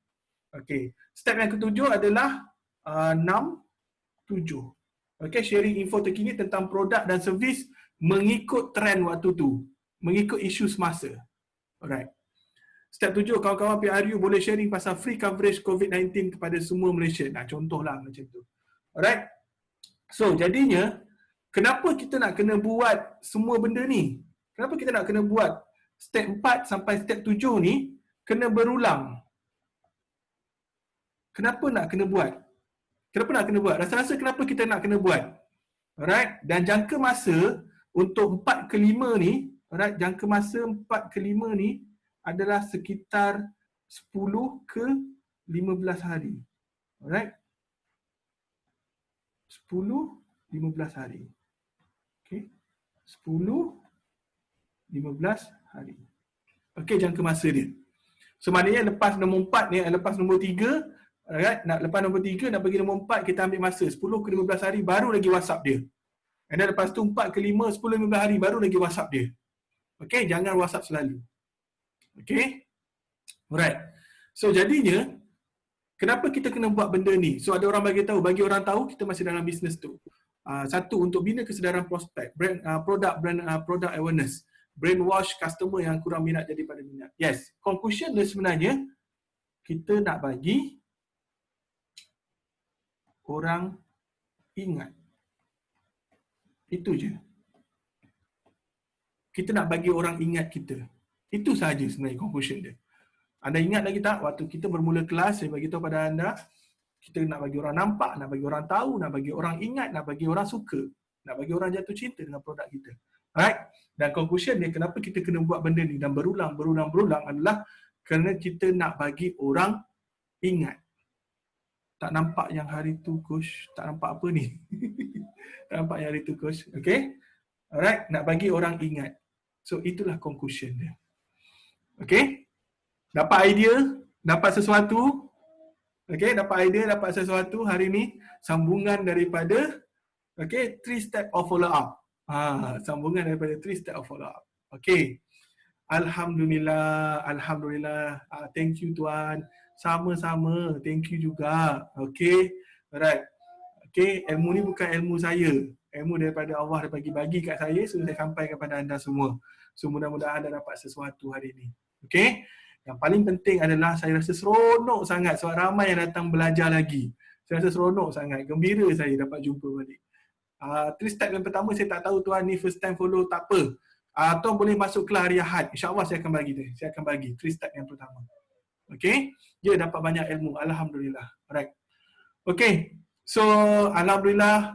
Okey. Step yang ketujuh adalah 6-7. Okey, sharing info terkini tentang produk dan servis mengikut trend waktu tu, mengikut isu semasa. Alright. Step 7, kawan-kawan PRU boleh sharing pasal free coverage COVID-19 kepada semua Malaysia. Nah, contohlah macam tu. Alright. So, jadinya, kenapa kita nak kena buat semua benda ni? Kenapa kita nak kena buat step 4 sampai step 7 ni kena berulang? Kenapa nak kena buat? Kenapa nak kena buat? Rasa-rasa kenapa kita nak kena buat? Alright. Dan jangka masa untuk 4 ke 5 ni, alright, jangka masa 4 ke 5 ni adalah sekitar 10 ke 15 hari. Alright. 10-15 hari. Okay. 10-15 hari. Okay, jangka masa dia. So maknanya lepas nombor 4 ni, lepas nombor 3, alright, lepas nombor 3 nak pergi nombor 4 kita ambil masa 10 ke 15 hari baru lagi WhatsApp dia. Dan lepas tu 4 ke 5, 10-15 hari baru lagi WhatsApp dia. Okay, jangan WhatsApp selalu. Okay. Alright. So jadinya, kenapa kita kena buat benda ni? So ada orang bagi orang tahu kita masih dalam bisnes tu. Satu, untuk bina kesedaran prospek, product awareness, brainwash customer yang kurang minat jadi pada minat. Yes, conclusion dia sebenarnya kita nak bagi orang ingat. Itu je. Kita nak bagi orang ingat kita. Itu sahaja sebenarnya conclusion dia. Anda ingat lagi tak waktu kita bermula kelas, saya bagi tahu pada anda, kita nak bagi orang nampak, nak bagi orang tahu, nak bagi orang ingat, nak bagi orang suka, nak bagi orang jatuh cinta dengan produk kita. Alright? Dan conclusion dia kenapa kita kena buat benda ni dan berulang adalah kerana kita nak bagi orang ingat. Tak nampak yang hari tu coach, tak nampak apa ni. Tak nampak yang hari tu coach. Okay? Alright, nak bagi orang ingat. So itulah conclusion dia. Okay? Dapat idea, dapat sesuatu. Okay, dapat idea, dapat sesuatu hari ni. Sambungan daripada 3 step of follow up. Sambungan daripada 3 step of follow up. Okay. Alhamdulillah, alhamdulillah. Thank you tuan. Sama-sama, thank you juga. Okay, alright. Okay, ilmu ni bukan ilmu saya. Ilmu daripada Allah dia bagi-bagi kat saya, so saya sampaikan kepada anda semua. So mudah-mudahan anda dapat sesuatu hari ni. Okay, yang paling penting adalah saya rasa seronok sangat sebab ramai yang datang belajar lagi. Saya rasa seronok sangat, gembira saya dapat jumpa balik. 3 step yang pertama saya tak tahu tuan ni first time follow, tak apa. Tuan boleh masuk kelas hari Ahad. InsyaAllah saya akan bagi dia. Saya akan bagi 3 step yang pertama. Okay, dia dapat banyak ilmu. Alhamdulillah. Alright. Okay, so alhamdulillah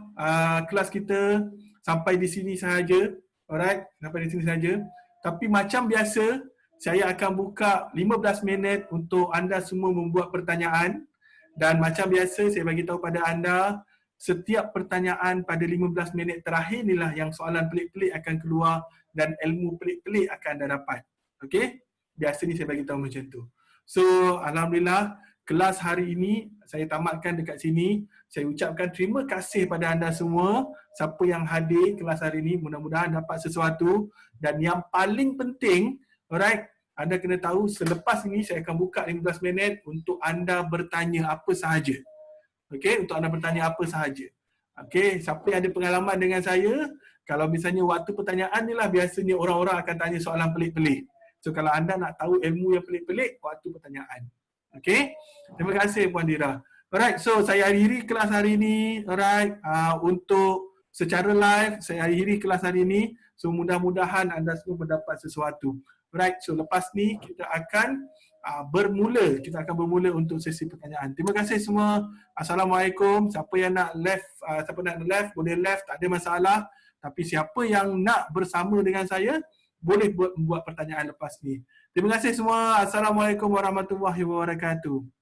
kelas kita sampai di sini sahaja. Alright, sampai di sini sahaja. Tapi macam biasa, saya akan buka 15 minit untuk anda semua membuat pertanyaan. Dan macam biasa, saya bagi tahu pada anda, setiap pertanyaan pada 15 minit terakhir inilah yang soalan pelik-pelik akan keluar dan ilmu pelik-pelik akan anda dapat. Okay? Biasa ni saya bagi tahu macam tu. So, alhamdulillah, kelas hari ini saya tamatkan dekat sini. Saya ucapkan terima kasih pada anda semua. Siapa yang hadir kelas hari ini, mudah-mudahan dapat sesuatu. Dan yang paling penting, alright, anda kena tahu selepas ini saya akan buka 15 minit untuk anda bertanya apa sahaja. Okey, untuk anda bertanya apa sahaja. Okey, siapa yang ada pengalaman dengan saya, kalau misalnya waktu pertanyaan ni lah biasanya orang-orang akan tanya soalan pelik-pelik. So kalau anda nak tahu ilmu yang pelik-pelik, waktu pertanyaan. Okey, terima kasih Puan Dira. Alright, so saya akhiri kelas hari ini. Alright, untuk secara live, saya akhiri kelas hari ini. So mudah-mudahan anda semua mendapat sesuatu. Alright, so lepas ni kita akan bermula. Kita akan bermula untuk sesi pertanyaan. Terima kasih semua. Assalamualaikum. Siapa yang nak left, boleh left, tak ada masalah. Tapi siapa yang nak bersama dengan saya, boleh buat pertanyaan lepas ni. Terima kasih semua. Assalamualaikum warahmatullahi wabarakatuh.